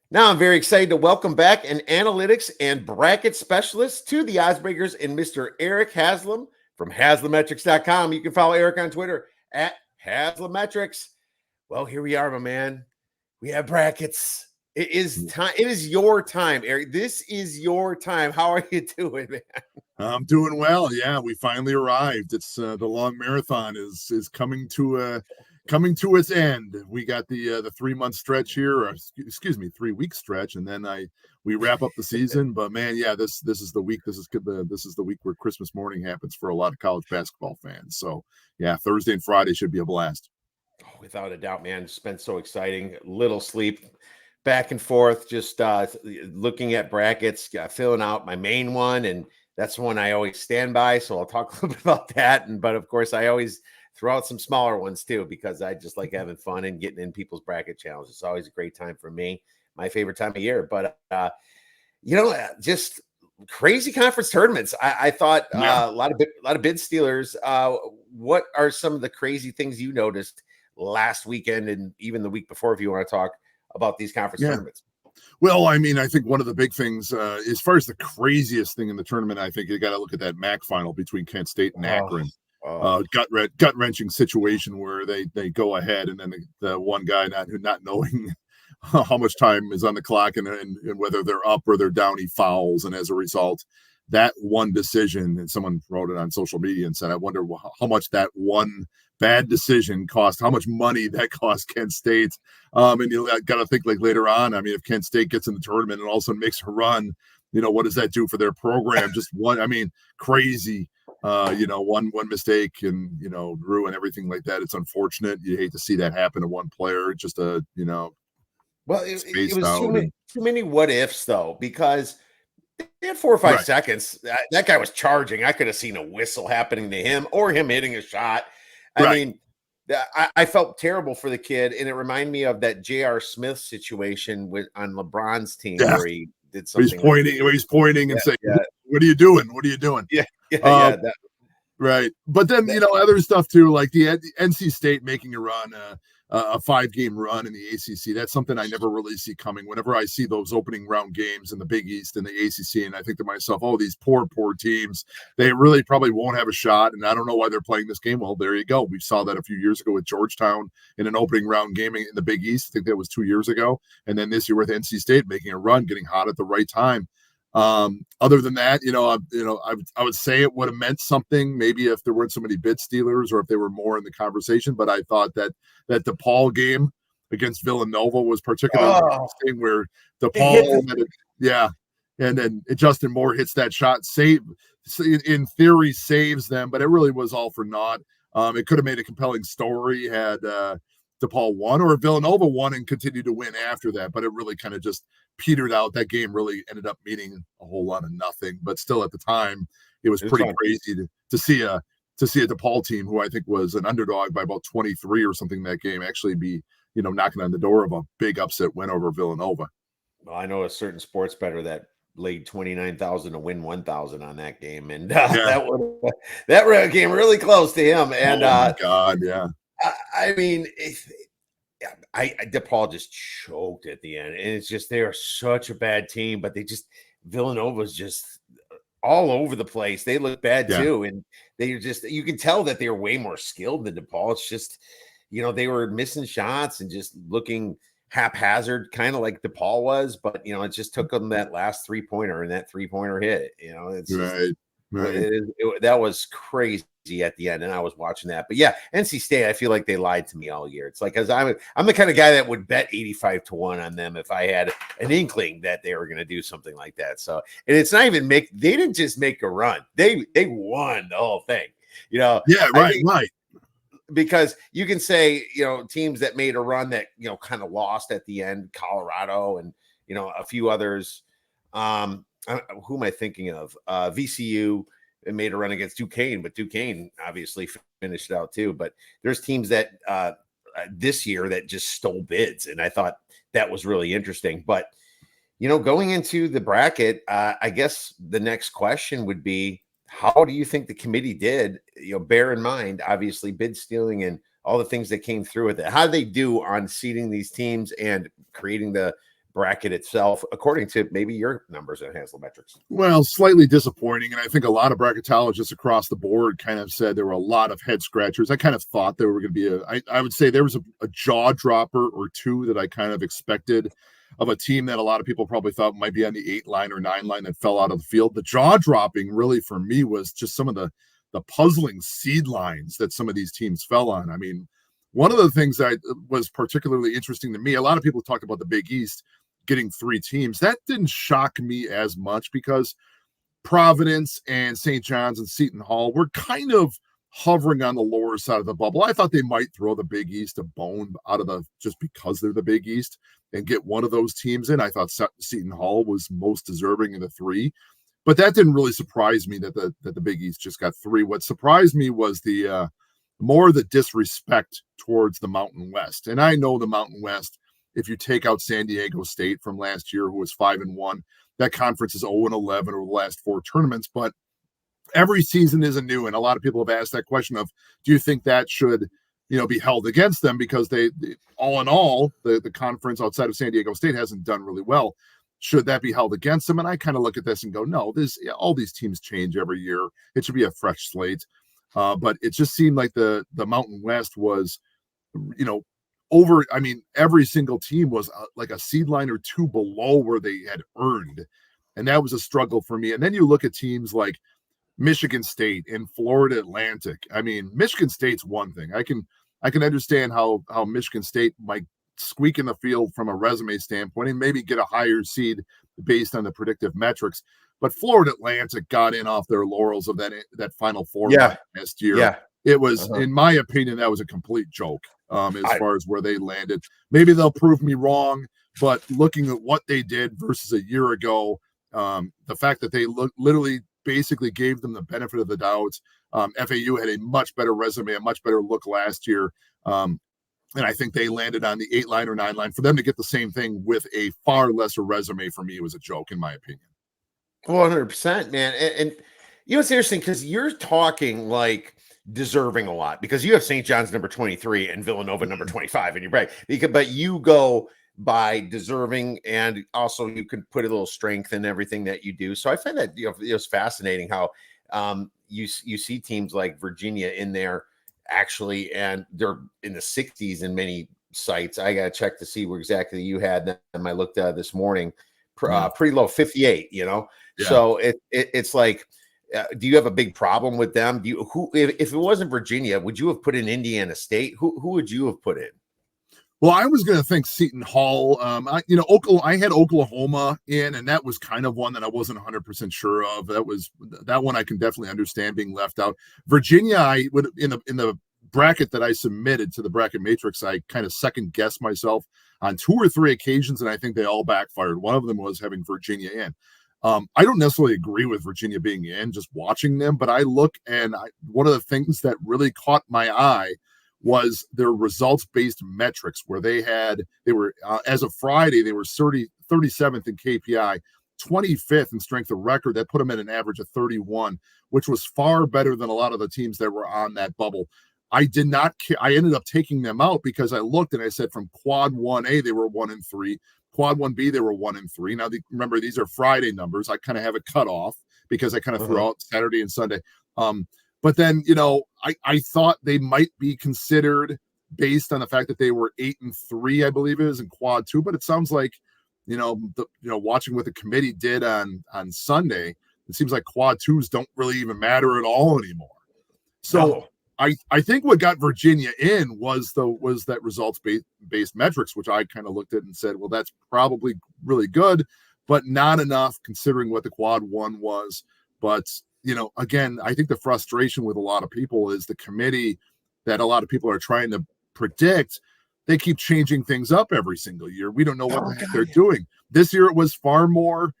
Now I'm very excited to welcome back an analytics and bracket specialist to the Oddsbreakers and Mr. Erik Haslam from Haslametrics.com. You can follow Erik on Twitter at Haslametrics. Well, here we are, my man. We have brackets. It is time. It is your time, Erik. This is your time. How are you doing, man? I'm doing well. Yeah, we finally arrived. It's the long marathon is coming to its end. We got the 3-month stretch here, or excuse me, 3-week stretch, and then we wrap up the season. But man, yeah, this is the week. This is the week where Christmas morning happens for a lot of college basketball fans. So yeah, Thursday and Friday should be a blast. Oh, without a doubt, man. It's been so exciting. Little sleep, back and forth, just looking at brackets, filling out my main one, and that's one I always stand by. So I'll talk a little bit about that. But of course, I always throw out some smaller ones too, because I just like having fun and getting in people's bracket challenges. It's always a great time for me. My favorite time of year. But just crazy conference tournaments. I thought a lot of bid stealers. What are some of the crazy things you noticed last weekend and even the week before, if you want to talk about these conference tournaments? Well, I mean, I think one of the big things, as far as the craziest thing in the tournament, I think you got to look at that MAC final between Kent State and Akron. Gut wrenching situation where they go ahead, and then the one guy not knowing how much time is on the clock and whether they're up or they're down, he fouls, and as a result, that one decision, and someone wrote it on social media and said, I wonder how much that one bad decision cost, how much money that cost Kent State. And you got to think, like, later on, I mean, if Kent State gets in the tournament and all of a sudden makes a run, what does that do for their program? Just one, I mean, crazy, one mistake and, ruin everything like that. It's unfortunate. You hate to see that happen to one player, just well, it was too many what ifs though, because they had 4 or 5 seconds. That guy was charging. I could have seen a whistle happening to him or him hitting a shot. I mean, I felt terrible for the kid, and it reminded me of that J.R. Smith situation on LeBron's team where he did something. He's pointing and saying, "What are you doing? What are you doing?" Right. But then, other stuff too, like the NC State making a run, a 5-game run in the ACC. That's something I never really see coming. Whenever I see those opening round games in the Big East and the ACC, and I think to myself, oh, these poor teams, they really probably won't have a shot. And I don't know why they're playing this game. Well, there you go. We saw that a few years ago with Georgetown in an opening round game in the Big East. I think that was 2 years ago. And then this year with NC State making a run, getting hot at the right time. Other than that, I would say it would have meant something maybe if there weren't so many bid stealers or if they were more in the conversation. But I thought that DePaul game against Villanova was particularly interesting, where DePaul, and then Justin Moore hits that shot, in theory saves them, but it really was all for naught. It could have made a compelling story had DePaul won, or Villanova won and continued to win after that, but it really kind of just petered out. That game really ended up meaning a whole lot of nothing, but still at the time it was pretty crazy to see a DePaul team, who I think was an underdog by about 23 or something, that game actually be knocking on the door of a big upset win over Villanova. Well, I know a certain sports bettor that laid 29,000 to win 1,000 on that game, and that came really close to him. And oh my God, yeah. I mean, DePaul just choked at the end, and it's just, they are such a bad team, but Villanova's just all over the place. They look bad too, and you can tell that they're way more skilled than DePaul. It's just, they were missing shots and just looking haphazard, kind of like DePaul was, but it just took them that last 3-pointer, and that 3-pointer hit. It's just, that was crazy at the end, and I was watching that. But yeah, NC State, I feel like they lied to me all year. It's like, because I'm the kind of guy that would bet 85-1 on them if I had an inkling that they were going to do something like that. So, and it's not even they didn't just make a run, they won the whole thing. Right. Because you can say, teams that made a run that kind of lost at the end, Colorado and a few others. Who am I thinking of? VCU made a run against Duquesne, but Duquesne obviously finished out too. But there's teams that this year that just stole bids, and I thought that was really interesting. But going into the bracket, I guess the next question would be, how do you think the committee did? Bear in mind, obviously, bid stealing and all the things that came through with it. How do they do on seeding these teams and creating the bracket itself, according to maybe your numbers at Haslametrics? Well, slightly disappointing. And I think a lot of bracketologists across the board kind of said there were a lot of head scratchers. I kind of thought there were going to be I would say there was a jaw dropper or two that I kind of expected of a team that a lot of people probably thought might be on the 8 line or 9 line that fell out of the field. The jaw dropping really for me was just some of the puzzling seed lines that some of these teams fell on. I mean, one of the things that was particularly interesting to me, a lot of people talked about the Big East getting 3 teams. That didn't shock me as much because Providence and St. John's and Seton Hall were kind of hovering on the lower side of the bubble. I thought they might throw the Big East a bone out of just because they're the Big East and get one of those teams in. I thought Seton Hall was most deserving of the 3, but that didn't really surprise me that the Big East just got 3. What surprised me was the more the disrespect towards the Mountain West. And I know the Mountain West, if you take out San Diego State from last year, who was 5-1, that conference is 0-11 over the last 4 tournaments, but every season is anew. And a lot of people have asked that question of, do you think that should, be held against them? Because they all in all, the conference outside of San Diego State hasn't done really well. Should that be held against them? And I kind of look at this and go, no, all these teams change every year. It should be a fresh slate. But it just seemed like the Mountain West was, every single team was like a seed line or 2 below where they had earned. And that was a struggle for me. And then you look at teams like Michigan State and Florida Atlantic. I mean, Michigan State's one thing. I can understand how Michigan State might squeak in the field from a resume standpoint and maybe get a higher seed based on the predictive metrics. But Florida Atlantic got in off their laurels of that Final Four last year. Yeah. It was, in my opinion, that was a complete joke as far as where they landed. Maybe they'll prove me wrong, but looking at what they did versus a year ago, the fact that they literally basically gave them the benefit of the doubt. FAU had a much better resume, a much better look last year. And I think they landed on the 8 line or 9 line. For them to get the same thing with a far lesser resume, for me, was a joke, in my opinion. 100%, man. And it's interesting because you're talking like deserving a lot because you have St. John's number 23 and Villanova number 25 in your break. But you go by deserving, and also you can put a little strength in everything that you do. So I find that it was fascinating how you see teams like Virginia in there actually, and they're in the 60s in many sites. I got to check to see where exactly you had them. I looked at this morning, pretty low, 58. Yeah. So it's like, do you have a big problem with them? If it wasn't Virginia, would you have put in Indiana State? Who would you have put in? Well, I was going to think Seton Hall. I had Oklahoma in, and that was kind of one that I wasn't 100% sure of. That one I can definitely understand being left out. Virginia, I would in the bracket that I submitted to the bracket matrix, I kind of second guessed myself on 2 or 3 occasions, and I think they all backfired. One of them was having Virginia in. I don't necessarily agree with Virginia being in, just watching them, but I look and one of the things that really caught my eye was their results-based metrics, where they were as of Friday, they were 37th in KPI, 25th in strength of record. That put them at an average of 31, which was far better than a lot of the teams that were on that bubble. I ended up taking them out because I looked and I said from quad 1A, they were 1-3. Quad 1B, they were 1-3. Now, remember, these are Friday numbers. I kind of have a cutoff because I kind of threw out Saturday and Sunday. But then, I thought they might be considered based on the fact that they were 8-3, I believe it is, in quad 2. But it sounds like, watching what the committee did on Sunday, it seems like quad 2s don't really even matter at all anymore. So I think what got Virginia in was that results based metrics, which I kind of looked at and said, well, that's probably really good, but not enough considering what the quad 1 was. But again, I think the frustration with a lot of people is the committee that a lot of people are trying to predict. They keep changing things up every single year. We don't know what the heck they're doing. This year, it was far more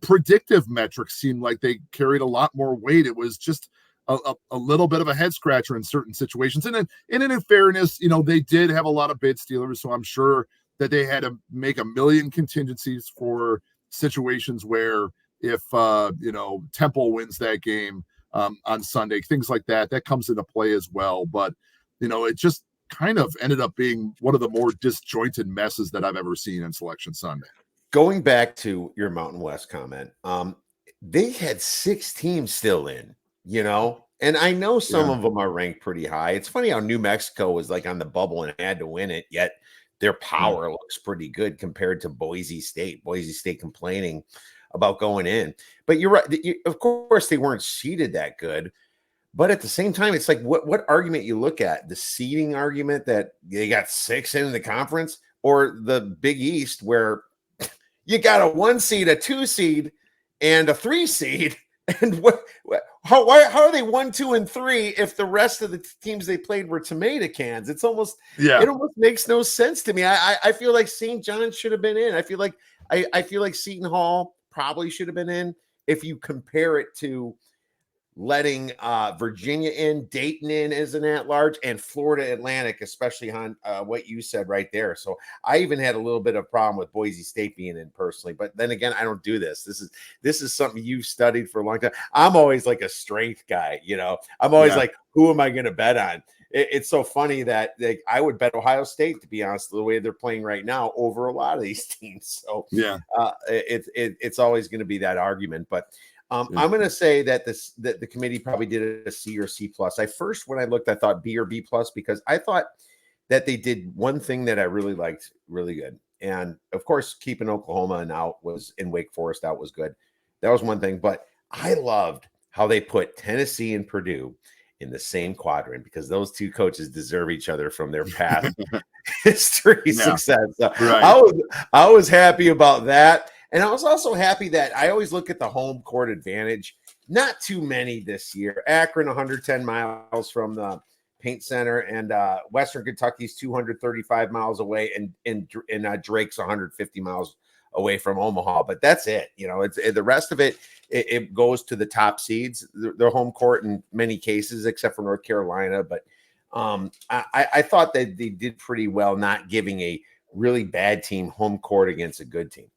predictive metrics. Seemed like they carried a lot more weight. It was just a little bit of a head scratcher in certain situations. And in fairness, they did have a lot of bid stealers. So I'm sure that they had to make a million contingencies for situations where if Temple wins that game on Sunday, things like that comes into play as well. But it just kind of ended up being one of the more disjointed messes that I've ever seen in Selection Sunday. Going back to your Mountain West comment, they had 6 teams still in, and I know some of them are ranked pretty high. It's funny how New Mexico was like on the bubble and had to win it, yet their power looks pretty good compared to Boise State. Boise State complaining about going in. But you're right. Of course, they weren't seeded that good. But at the same time, it's like what argument you look at, the seeding argument that they got 6 in the conference, or the Big East where you got a 1 seed, a 2 seed, and a 3 seed. And how are they 1, 2, and 3 if the rest of the teams they played were tomato cans? It almost makes no sense to me. I feel like St. John's should have been in. I feel like Seton Hall probably should have been in if you compare it to letting Virginia in, Dayton in as an at-large, and Florida Atlantic, especially on what you said right there. So I even had a little bit of problem with Boise State being in personally, but then again, I don't do this. This is something you've studied for a long time. I'm always like a strength guy, I'm always like, who am I going to bet on? It's so funny that I would bet Ohio State, to be honest, the way they're playing right now, over a lot of these teams. So it's always going to be that argument, but I'm going to say that that the committee probably did a C or C plus. When I looked, I thought B or B plus, because I thought that they did one thing that I really liked really good. And of course, keeping Oklahoma and out was in Wake Forest out was good. That was one thing, but I loved how they put Tennessee and Purdue in the same quadrant, because those two coaches deserve each other from their past history success. So I was happy about that. And I was also happy that I always look at the home court advantage. Not too many this year. Akron, 110 miles from the Paint Center, and Western Kentucky's 235 miles away, and Drake's 150 miles away from Omaha. But that's it. It's the rest of it. It goes to the top seeds. Their home court in many cases, except for North Carolina. But I thought that they did pretty well, not giving a really bad team home court against a good team.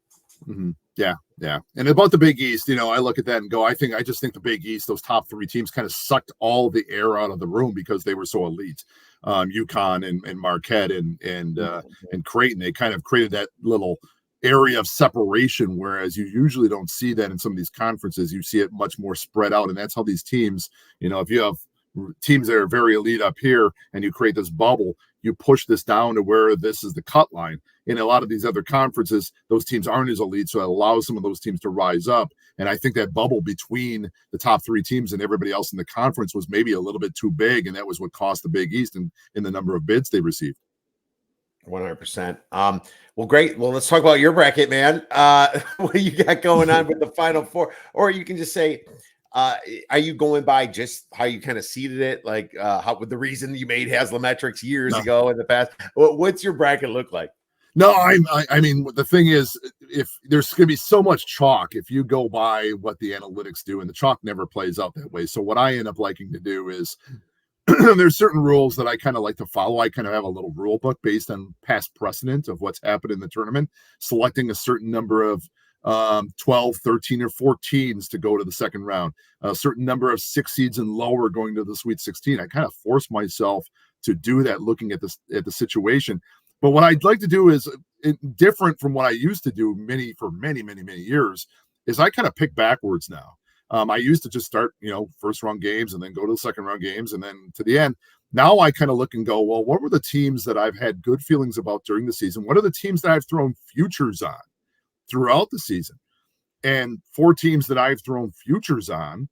Mm-hmm. Yeah. And about the Big East, I look at that and go, I just think the Big East, those top 3 teams kind of sucked all the air out of the room because they were so elite. UConn and Marquette and Creighton, they kind of created that little area of separation, whereas you usually don't see that in some of these conferences. You see it much more spread out, and that's how these teams, if you have teams that are very elite up here and you create this bubble, you push this down to where this is the cut line. In a lot of these other conferences, those teams aren't as elite, so it allows some of those teams to rise up. And I think that bubble between the top 3 teams and everybody else in the conference was maybe a little bit too big, and that was what cost the Big East in the number of bids they received. 100%. Well, great. Well, let's talk about your bracket, man. What do you got going on with the Final Four? Or you can just say, are you going by just how you kind of seeded it? Like how with the reason you made Haslametrics years ago in the past? What's your bracket look like? No, I mean, the thing is, if there's going to be so much chalk, if you go by what the analytics do, and the chalk never plays out that way. So what I end up liking to do is there's certain rules that I kind of like to follow. I kind of have a little rule book based on past precedent of what's happened in the tournament, selecting a certain number of 12, 13, or 14s to go to the second round, a certain number of 6 seeds and lower going to the Sweet 16. I kind of force myself to do that, looking at the situation. But what I'd like to do is different from what I used to do for many years, is I kind of pick backwards now. I used to just start, first round games and then go to the second round games and then to the end. Now I kind of look and go, well, what were the teams that I've had good feelings about during the season? What are the teams that I've thrown futures on throughout the season? And 4 teams that I've thrown futures on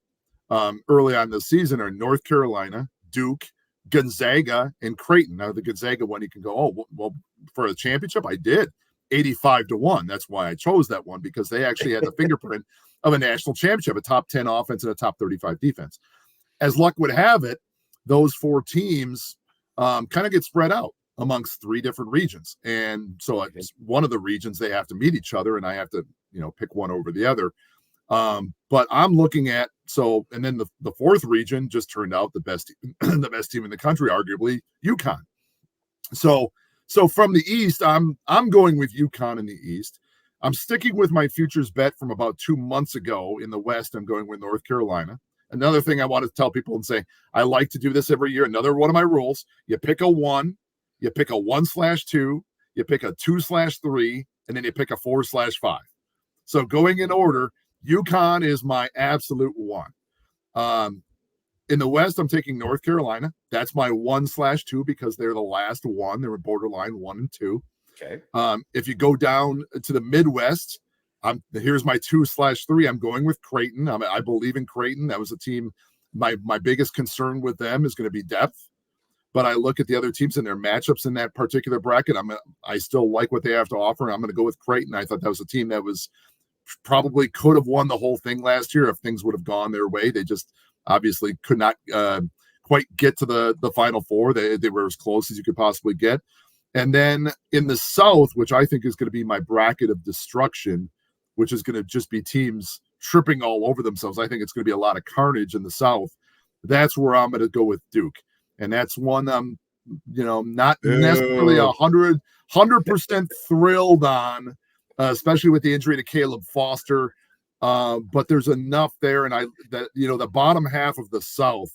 early on this season are North Carolina, Duke, Gonzaga, and Creighton. Now the Gonzaga one, you can go, oh, well, for the championship, I did 85-1. That's why I chose that one, because they actually had the fingerprint of a national championship, a top 10 offense and a top 35 defense. As luck would have it, those 4 teams kind of get spread out amongst 3 different regions. And so it's one of the regions, they have to meet each other, and I have to, pick one over the other. But I'm looking at, and then the 4th region just turned out the best team in the country, arguably UConn. So from the East, I'm going with UConn in the East. I'm sticking with my futures bet from about 2 months ago. In the West, I'm going with North Carolina. Another thing I want to tell people and say, I like to do this every year. Another one of my rules: you pick a 1, you pick a 1/2, you pick a 2/3, and then you pick a 4/5. So going in order, UConn is my absolute one. In the West, I'm taking North Carolina. That's my 1/2 because they're the last one. They were borderline 1 and 2. Okay. If you go down to the Midwest, here's my 2/3. I'm going with Creighton. I believe in Creighton. That was a team. My biggest concern with them is going to be depth. But I look at the other teams and their matchups in that particular bracket. I still like what they have to offer. I'm going to go with Creighton. I thought that was a team that was probably could have won the whole thing last year if things would have gone their way. They just obviously could not quite get to the Final Four. They were as close as you could possibly get. And then in the South, which I think is going to be my bracket of destruction, which is going to just be teams tripping all over themselves. I think it's going to be a lot of carnage in the South. That's where I'm going to go with Duke. And that's one I'm, not necessarily 100% thrilled on, especially with the injury to Caleb Foster. But there's enough there. And the bottom half of the South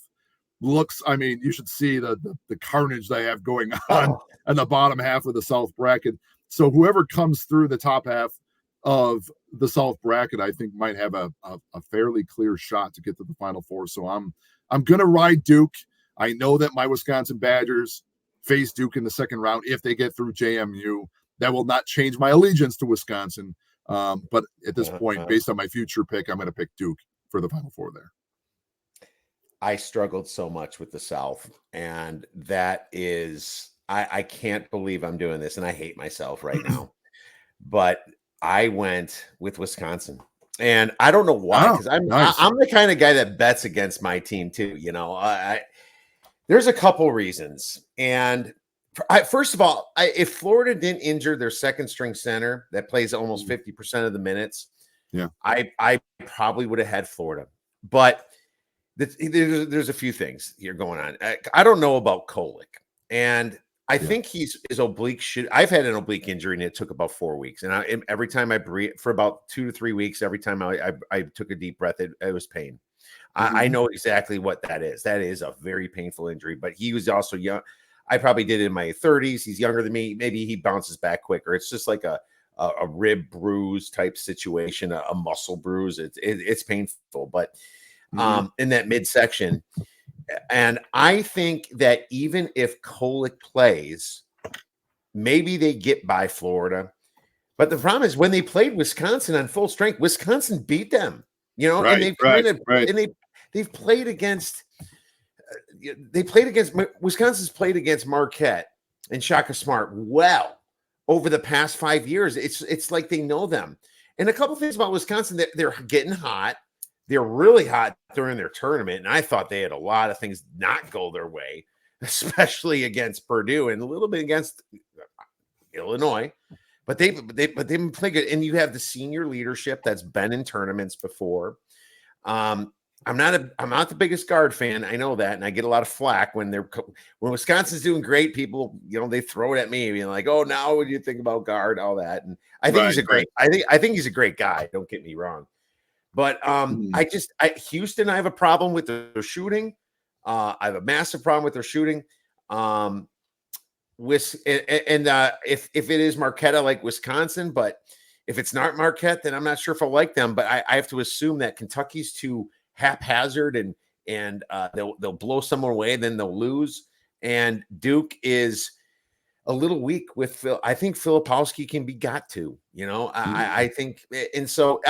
looks, you should see the carnage they have going on in the bottom half of the South bracket. So whoever comes through the top half of the South bracket, I think might have a fairly clear shot to get to the Final Four. So I'm going to ride Duke. I know that my Wisconsin Badgers face Duke in the second round if they get through JMU. That will not change my allegiance to Wisconsin. But at this point, based on my future pick, I'm going to pick Duke for the Final Four there. I struggled so much with the South, and that is, I can't believe I'm doing this, and I hate myself right now. But I went with Wisconsin, and I don't know why, because I'm the kind of guy that bets against my team too. There's a couple reasons, and first of all, if Florida didn't injure their second string center that plays almost 50% of the minutes, I probably would have had Florida. But there's a few things here going on. I don't know about Kolek, and I think his oblique I've had an oblique injury, and it took about 4 weeks. And every time I breathe for about 2 to 3 weeks, every time I took a deep breath, it was pain. I know exactly what that is. That is a very painful injury. But he was also young. I probably did it in my 30s. He's younger than me. Maybe he bounces back quicker. It's just like a rib bruise type situation, a muscle bruise. It's painful, but in that midsection. And I think that even if Kolek plays, maybe they get by Florida. But the problem is when they played Wisconsin on full strength, Wisconsin beat them. And they've played against. Wisconsin's played against Marquette and Shaka Smart well over the past 5 years. It's like they know them. And a couple things about Wisconsin, they're getting hot. They're really hot during their tournament, and I thought they had a lot of things not go their way, especially against Purdue and a little bit against Illinois. But they've been playing good, and you have the senior leadership that's been in tournaments before. I'm not the biggest guard fan. I know that, and I get a lot of flack when Wisconsin's doing great. People, they throw it at me, being like, "Oh, now what do you think about guard?" All that, and I think he's a great. I think he's a great guy. Don't get me wrong. But Houston, I have a problem with their shooting. I have a massive problem with their shooting. If it is Marquette, I like Wisconsin. But if it's not Marquette, then I'm not sure if I like them. But I have to assume that Kentucky's too haphazard and they'll blow someone away, then they'll lose. And Duke is a little weak with Phil. I think Filipowski can be got to, I think. And so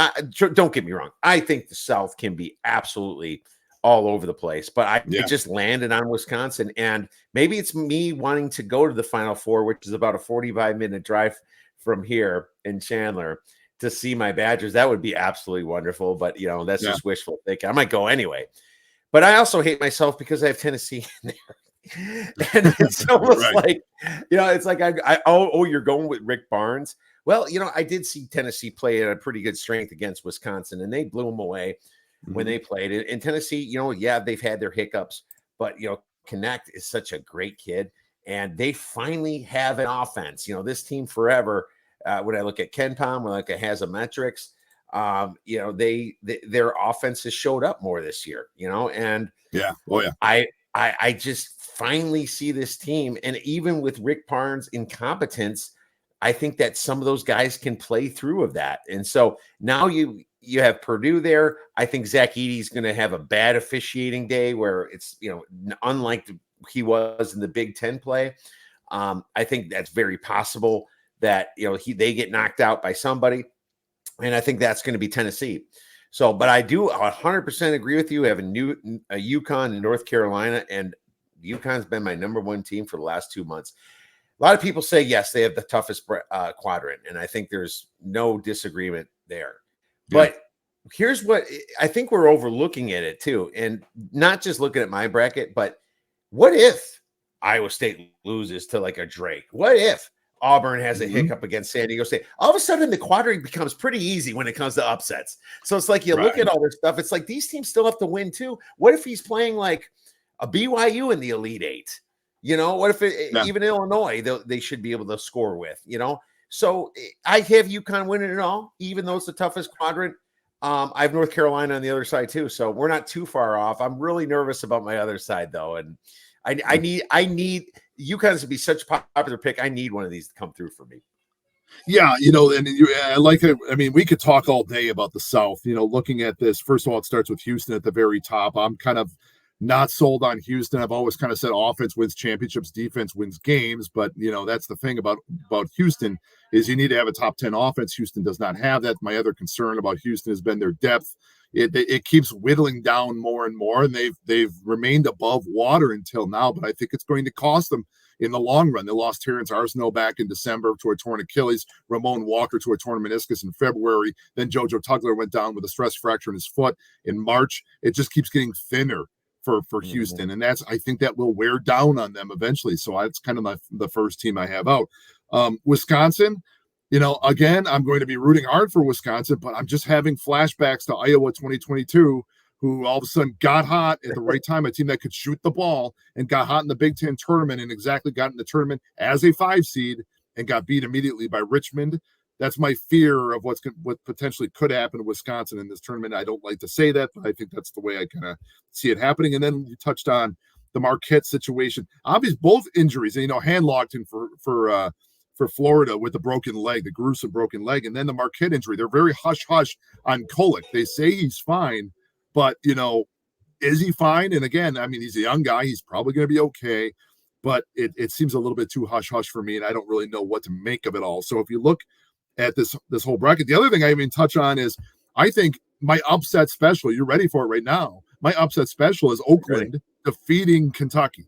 don't get me wrong. I think the South can be absolutely all over the place, but I just landed on Wisconsin, and maybe it's me wanting to go to the Final Four, which is about a 45-minute drive from here in Chandler to see my Badgers. That would be absolutely wonderful. But, that's just wishful thinking. I might go anyway, but I also hate myself because I have Tennessee in there. And it's almost like, it's like you're going with Rick Barnes. Well, I did see Tennessee play at a pretty good strength against Wisconsin, and they blew them away when they played it. And Tennessee, they've had their hiccups, but Connect is such a great kid, and they finally have an offense. This team forever. When I look at KenPom, when I look at Haslametrics, their offense has showed up more this year. And I just finally see this team, and even with Rick Barnes' incompetence, I think that some of those guys can play through of that. And so now you have Purdue there. I think Zach Edey's going to have a bad officiating day where it's, unlike he was in the Big Ten play. I think that's very possible that, they get knocked out by somebody. And I think that's going to be Tennessee. So, but I do 100% agree with you. I have a UConn and North Carolina, and UConn's been my number one team for the last 2 months. A lot of people say, yes, they have the toughest quadrant, and I think there's no disagreement there. Yeah. But here's what I think we're overlooking at it too, and not just looking at my bracket, but what if Iowa State loses to like a Drake? What if Auburn has a hiccup against San Diego State? All of a sudden, the quadrant becomes pretty easy when it comes to upsets. So it's like you look at all this stuff. It's like these teams still have to win too. What if he's playing like a BYU in the Elite Eight? What if even Illinois, they should be able to score with, So I have UConn winning it all, even though it's the toughest quadrant. I have North Carolina on the other side too. So we're not too far off. I'm really nervous about my other side though. And I need UConn to be such a popular pick. I need one of these to come through for me. Yeah, and I like it. I mean, we could talk all day about the South. Looking at this, first of all, it starts with Houston at the very top. I'm kind of not sold on Houston. I've always kind of said offense wins championships, defense wins games. But, that's the thing about Houston is you need to have a top 10 offense. Houston does not have that. My other concern about Houston has been their depth. It keeps whittling down more and more, and they've remained above water until now. But I think it's going to cost them in the long run. They lost Terrence Arsenault back in December to a torn Achilles, Ramon Walker to a torn meniscus in February. Then JoJo Tugler went down with a stress fracture in his foot in March. It just keeps getting thinner for Houston, and I think that will wear down on them eventually. So that's kind of the first team I have out. Wisconsin, again, I'm going to be rooting hard for Wisconsin, but I'm just having flashbacks to Iowa 2022, who all of a sudden got hot at the right time, a team that could shoot the ball and got hot in the Big Ten tournament and exactly got in the tournament as a 5 seed and got beat immediately by Richmond. That's my fear of what potentially could happen to Wisconsin in this tournament. I don't like to say that, but I think that's the way I kind of see it happening. And then you touched on the Marquette situation. Obviously, both injuries, Handlockton for Florida with the broken leg, the gruesome broken leg, and then the Marquette injury. They're very hush-hush on Kolek. They say he's fine, but, is he fine? And again, I mean, he's a young guy. He's probably going to be okay, but it seems a little bit too hush-hush for me, and I don't really know what to make of it all. So if you look at this whole bracket, the other thing I even touch on is I think my upset special, you're ready for it right now. My upset special is Oakland defeating Kentucky.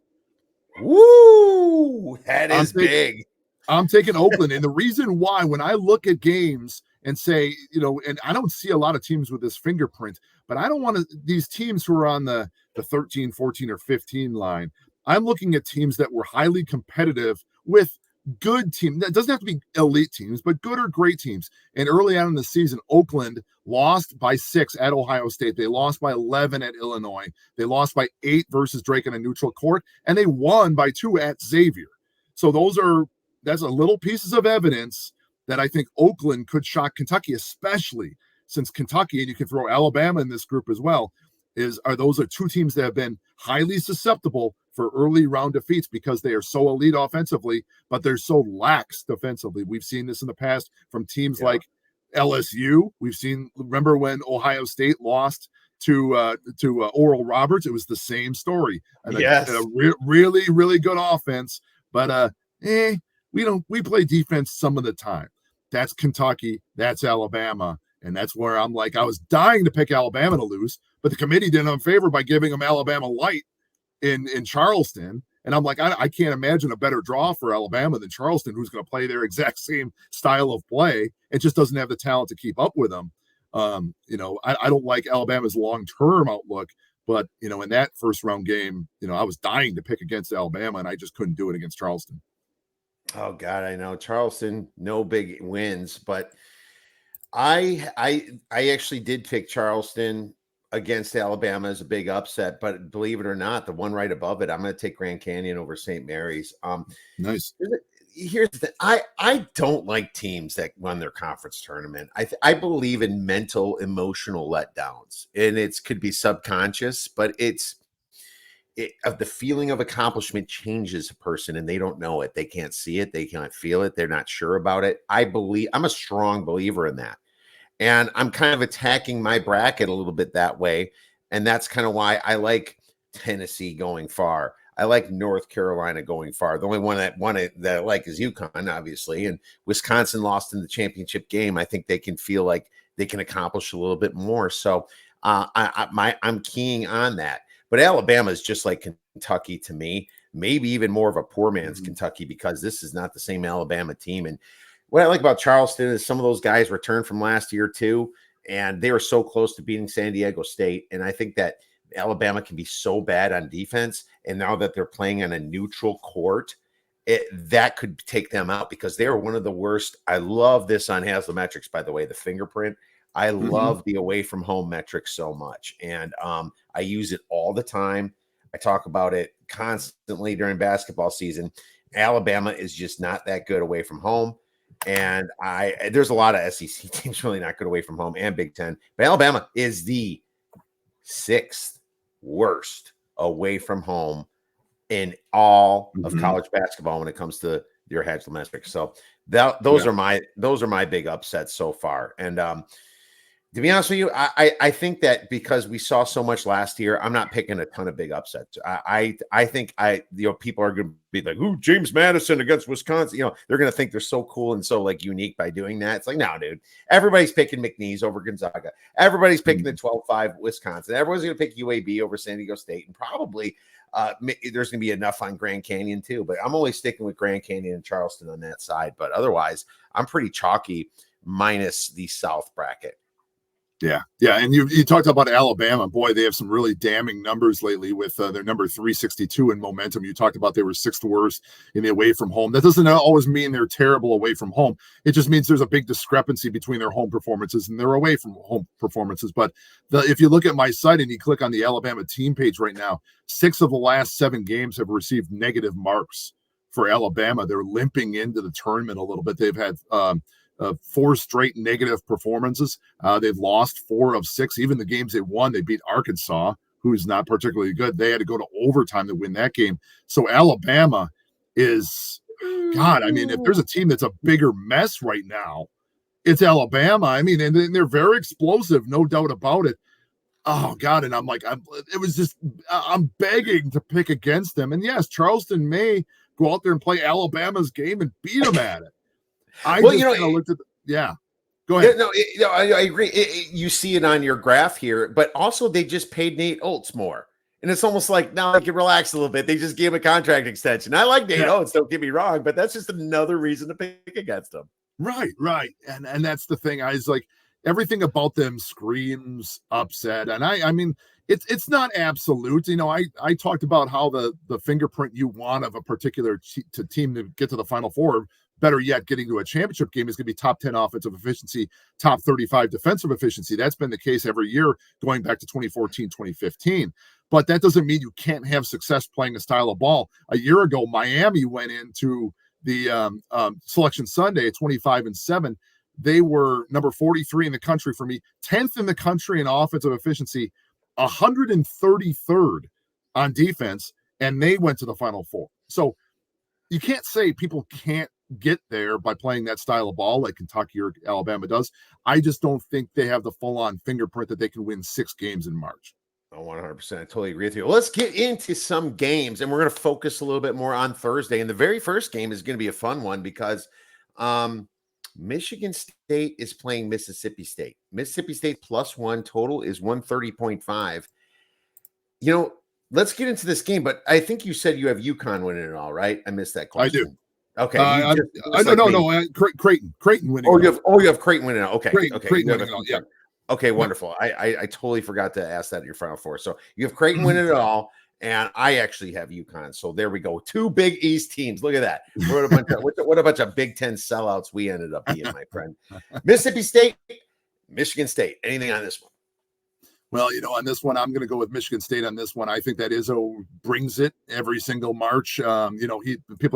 Woo! That is big. I'm taking Oakland. And the reason why, when I look at games and say, and I don't see a lot of teams with this fingerprint, but I don't want these teams who are on the 13, 14, or 15 line. I'm looking at teams that were highly competitive with good teams. That doesn't have to be elite teams, but good or great teams. And early on in the season, Oakland lost by 6 at Ohio State. They lost by 11 at Illinois. They lost by 8 versus Drake on a neutral court, and they won by 2 at Xavier. So that's a little pieces of evidence that I think Oakland could shock Kentucky, especially since Kentucky, and you can throw Alabama in this group as well, those are two teams that have been highly susceptible for early round defeats because they are so elite offensively, but they're so lax defensively. We've seen this in the past from teams like LSU. Remember when Ohio State lost to Oral Roberts? It was the same story. And a really, really good offense, but we play defense some of the time. That's Kentucky, that's Alabama, and that's where I'm like, I was dying to pick Alabama to lose, but the committee did them a favor by giving them Alabama light in Charleston. And I'm like, I can't imagine a better draw for Alabama than Charleston, who's going to play their exact same style of play. It just doesn't have the talent to keep up with them. I don't like Alabama's long-term outlook, but, in that first round game, I was dying to pick against Alabama, and I just couldn't do it against Charleston. Oh God, I know Charleston, no big wins, but I actually did pick Charleston against Alabama as a big upset, but believe it or not, the one right above it, I'm going to take Grand Canyon over St. Mary's. Nice. Here's the I don't like teams that won their conference tournament. I believe in mental, emotional letdowns, and it could be subconscious, but of the feeling of accomplishment changes a person, and they don't know it. They can't see it. They can't feel it. They're not sure about it. I'm a strong believer in that. And I'm kind of attacking my bracket a little bit that way. And that's kind of why I like Tennessee going far. I like North Carolina going far. The only one that I like is UConn, obviously. And Wisconsin lost in the championship game. I think they can feel like they can accomplish a little bit more. So I'm keying on that. But Alabama is just like Kentucky to me, maybe even more of a poor man's Kentucky, because this is not the same Alabama team. And what I like about Charleston is some of those guys returned from last year too, and they were so close to beating San Diego State. And I think that Alabama can be so bad on defense, and now that they're playing on a neutral court, that could take them out, because they are one of the worst. I love this on Haslametrics, by the way, the fingerprint. I love the away from home metric so much, and I use it all the time. I talk about it constantly during basketball season. Alabama is just not that good away from home. And there's a lot of SEC teams really not good away from home, and Big Ten. But Alabama is the 6th worst away from home in all of college basketball when it comes to your Haslametrics. So those are my big upsets so far. And to be honest with you, I think that because we saw so much last year, I'm not picking a ton of big upsets. I think people are going to be like, "Ooh, James Madison against Wisconsin." They're going to think they're so cool and so like unique by doing that. It's like, no, dude. Everybody's picking McNeese over Gonzaga. Everybody's picking the 12-5 Wisconsin. Everyone's going to pick UAB over San Diego State, and probably there's going to be enough on Grand Canyon too. But I'm only sticking with Grand Canyon and Charleston on that side. But otherwise, I'm pretty chalky minus the South bracket. Yeah. And you talked about Alabama. Boy, they have some really damning numbers lately with their number 362 in momentum. You talked about they were 6th worst in the away from home. That doesn't always mean they're terrible away from home. It just means there's a big discrepancy between their home performances and their away from home performances. But if you look at my site and you click on the Alabama team page right now, 6 of the last 7 games have received negative marks for Alabama. They're limping into the tournament a little bit. They've had 4 straight negative performances. They've lost 4 of 6. Even the games they won, they beat Arkansas, who's not particularly good. They had to go to overtime to win that game. So Alabama is, God, I mean, if there's a team that's a bigger mess right now, it's Alabama. I mean, and they're very explosive, no doubt about it. Oh, God, and I'm begging to pick against them. And yes, Charleston may go out there and play Alabama's game and beat them at it. Go ahead. I agree. You see it on your graph here, but also they just paid Nate Oates more. And it's almost like now I can relax a little bit. They just gave him a contract extension. I like Nate Oates, don't get me wrong, but that's just another reason to pick against him. Right. And that's the thing. I was like, everything about them screams upset. And I mean, it's not absolute. I talked about how the fingerprint you want of a particular team to get to the Final Four, better yet, getting to a championship game, is going to be top 10 offensive efficiency, top 35 defensive efficiency. That's been the case every year going back to 2014, 2015. But that doesn't mean you can't have success playing a style of ball. A year ago, Miami went into the Selection Sunday at 25-7. They were number 43 in the country for me, 10th in the country in offensive efficiency, 133rd on defense, and they went to the Final Four. So you can't say people can't get there by playing that style of ball like Kentucky or Alabama does. I just don't think they have the full-on fingerprint that they can win 6 games in March. Oh, 100%. I totally agree with you. Well, let's get into some games, and we're going to focus a little bit more on Thursday. And the very first game is going to be a fun one because Michigan State is playing Mississippi State. Mississippi State +1 total is 130.5. Let's get into this game, but I think you said you have UConn winning it all, right? I missed that question. I do. Okay. Creighton winning. You have Creighton winning it. Okay. Creighton winning it all. Yeah. Okay, wonderful. I totally forgot to ask that at your Final Four. So you have Creighton winning it all, and I actually have UConn. So there we go. 2 Big East teams. Look at that. What a bunch of Big Ten sellouts we ended up being, my friend. Mississippi State, Michigan State. Anything on this one? Well, on this one, I'm going to go with Michigan State on this one. I think that Izzo brings it every single March. People are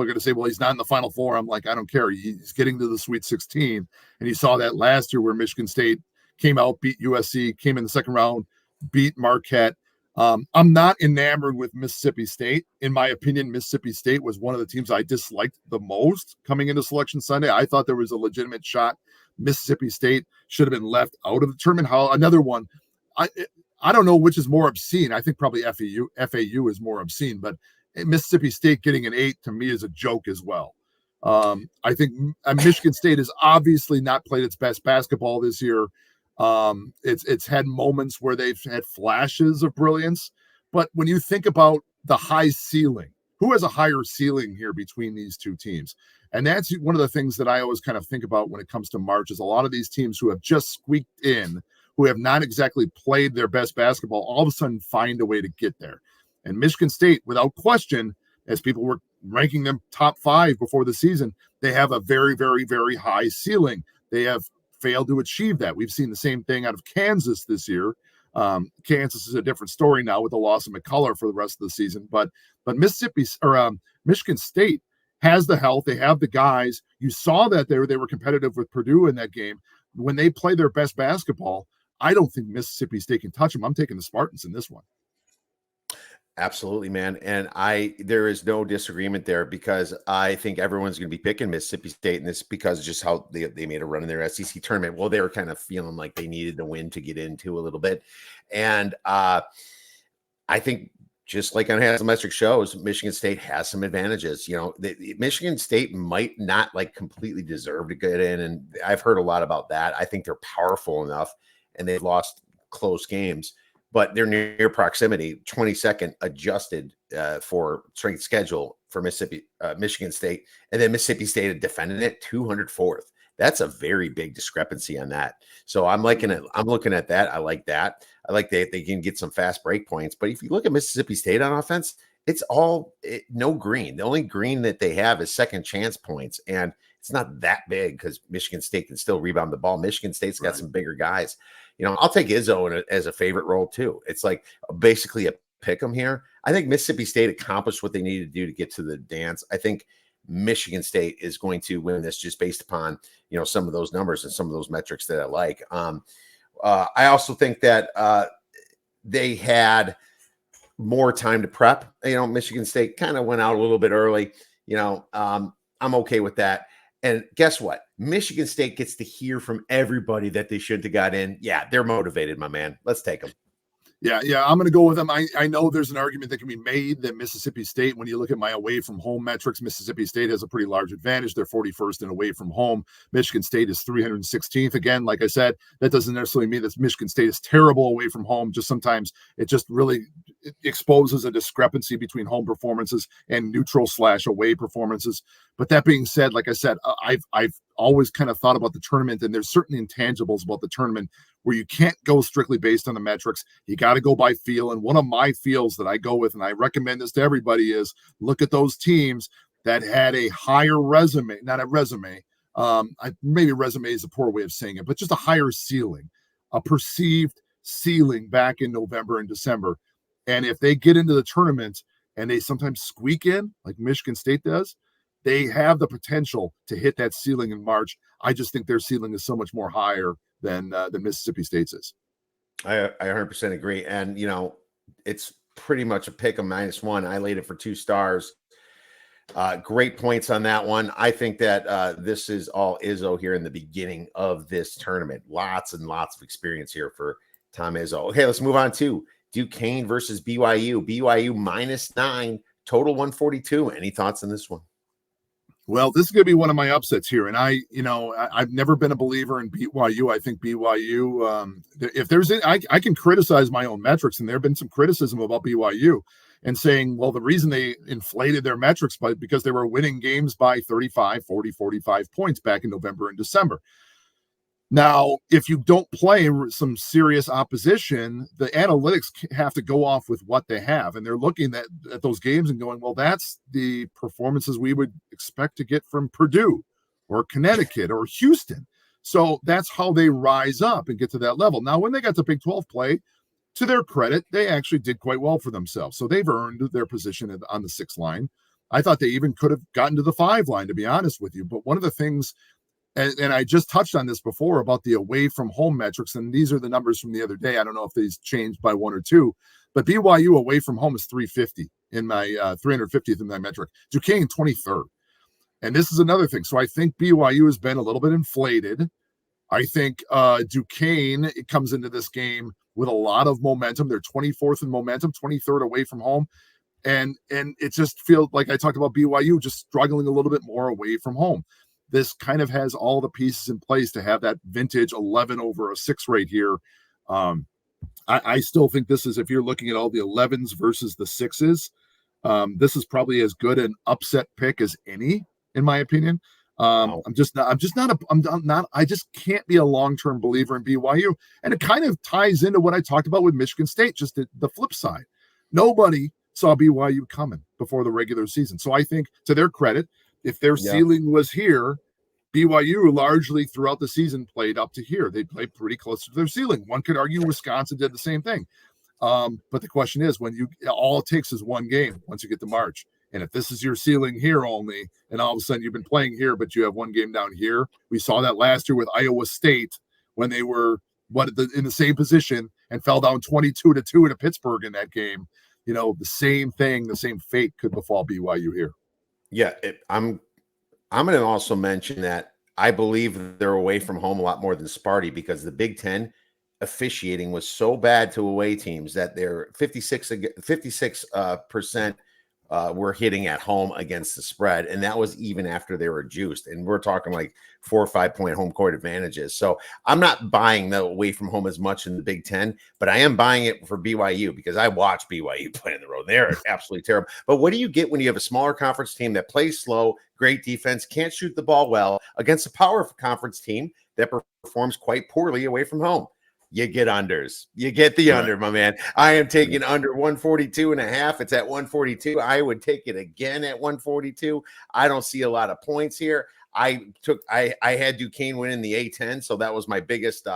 going to say, well, he's not in the Final Four. I'm like, I don't care. He's getting to the Sweet 16. And you saw that last year where Michigan State came out, beat USC, came in the second round, beat Marquette. I'm not enamored with Mississippi State. In my opinion, Mississippi State was one of the teams I disliked the most coming into Selection Sunday. I thought there was a legitimate shot. Mississippi State should have been left out of the tournament. Another one, I don't know which is more obscene. I think probably FAU is more obscene, but Mississippi State getting an 8 to me is a joke as well. I think Michigan State has obviously not played its best basketball this year. It's had moments where they've had flashes of brilliance, but when you think about the high ceiling, who has a higher ceiling here between these two teams? And that's one of the things that I always kind of think about when it comes to March is a lot of these teams who have just squeaked in, who have not exactly played their best basketball, all of a sudden find a way to get there. And Michigan State, without question, as people were ranking them top 5 before the season, they have a very, very, very high ceiling. They have failed to achieve that. We've seen the same thing out of Kansas this year. Kansas is a different story now with the loss of McCullough for the rest of the season, but Michigan State has the health. They have the guys. You saw that they were competitive with Purdue in that game. When they play their best basketball, I don't think Mississippi State can touch them. I'm taking the Spartans in this one. Absolutely, man. And there is no disagreement there because I think everyone's going to be picking Mississippi State, and this because just how they made a run in their SEC tournament. Well, they were kind of feeling like they needed the win to get into a little bit. And I think just like on Haslametrics shows, Michigan State has some advantages. You know, Michigan State might not like completely deserve to get in. And I've heard a lot about that. I think they're powerful enough and they've lost close games, but they're near proximity, 22nd adjusted for strength schedule for Michigan State. And then Mississippi State had defended it 204th. That's a very big discrepancy on that. So I'm looking at that. I like that. I like that they can get some fast break points. But if you look at Mississippi State on offense, it's no green. The only green that they have is second chance points. And it's not that big because Michigan State can still rebound the ball. Michigan State's got some bigger guys. You know, I'll take Izzo as a favorite role too. It's like basically a pick 'em here. I think Mississippi State accomplished what they needed to do to get to the dance. I think Michigan State is going to win this just based upon, you know, some of those numbers and some of those metrics that I like. I also think that they had more time to prep. You know, Michigan State kind of went out a little bit early. You know, I'm okay with that. And guess what? Michigan State gets to hear from everybody that they should have got in. Yeah, they're motivated, my man. Let's take them. Yeah, I'm going to go with them. I know there's an argument that can be made that Mississippi State, when you look at my away from home metrics, Mississippi State has a pretty large advantage. They're 41st in away from home. Michigan State is 316th. Again, like I said, that doesn't necessarily mean that Michigan State is terrible away from home. Just sometimes it just really exposes a discrepancy between home performances and neutral/away performances. But that being said, like I said, I've always kind of thought about the tournament, and there's certain intangibles about the tournament where you can't go strictly based on the metrics. You got to go by feel. And one of my feels that I go with, and I recommend this to everybody, is look at those teams that had a higher resume, not a resume. Maybe resume is a poor way of saying it, but just a higher ceiling, a perceived ceiling back in November and December. And if they get into the tournament and they sometimes squeak in, like Michigan State does, they have the potential to hit that ceiling in March. I just think their ceiling is so much more higher than Mississippi State's is. I 100% agree. And, you know, it's pretty much a pick 'em -1. I laid it for 2 stars. Great points on that one. I think that this is all Izzo here in the beginning of this tournament. Lots and lots of experience here for Tom Izzo. Okay, let's move on to Duquesne versus BYU. BYU -9, total 142. Any thoughts on this one? Well, this is going to be one of my upsets here. And I've never been a believer in BYU. I think BYU, if there's, I can criticize my own metrics, and there have been some criticism about BYU and saying, well, the reason they inflated their metrics because they were winning games by 35, 40, 45 points back in November and December. Now, if you don't play some serious opposition, the analytics have to go off with what they have. And they're looking at those games and going, well, that's the performances we would expect to get from Purdue or Connecticut or Houston. So that's how they rise up and get to that level. Now, when they got to Big 12 play, to their credit, they actually did quite well for themselves. So they've earned their position on the 6 line. I thought they even could have gotten to the 5 line, to be honest with you. But one of the things, and I just touched on this before about the away from home metrics, and these are the numbers from the other day. I don't know if these changed by 1 or 2, But BYU away from home is 350 in my 350th in my metric. Duquesne 23rd. And this is another thing. So I think BYU has been a little bit inflated. I think Duquesne comes into this game with a lot of momentum. They're 24th in momentum, 23rd away from home. And it just feels like I talked about BYU just struggling a little bit more away from home. This kind of has all the pieces in place to have that vintage 11 over a 6 right here. I still think this is, if you're looking at all the 11s versus the 6s, this is probably as good an upset pick as any, in my opinion. I just can't be a long-term believer in BYU. And it kind of ties into what I talked about with Michigan State, just the flip side. Nobody saw BYU coming before the regular season. So I think, to their credit, if their ceiling was here, BYU largely throughout the season played up to here. They played pretty close to their ceiling. One could argue Wisconsin did the same thing. But the question is, all it takes is one game once you get to March. And if this is your ceiling here only, and all of a sudden you've been playing here, but you have one game down here, we saw that last year with Iowa State when they were in the same position and fell down 22-2 to Pittsburgh in that game. The same thing, the same fate could befall BYU here. Yeah, I'm going to also mention that I believe they're away from home a lot more than Sparty, because the Big Ten officiating was so bad to away teams that they're 56% were hitting at home against the spread. And that was even after they were juiced. And we're talking like 4 or 5 point home court advantages. So I'm not buying the away from home as much in the Big Ten, but I am buying it for BYU because I watch BYU play on the road. They're absolutely terrible. But what do you get when you have a smaller conference team that plays slow, great defense, can't shoot the ball well, against a power conference team that performs quite poorly away from home? You get unders. You get the under, my man. I am taking under 142.5. It's at 142. I would take it again at 142. I don't see a lot of points here. I had Duquesne win in the A10, so that was my biggest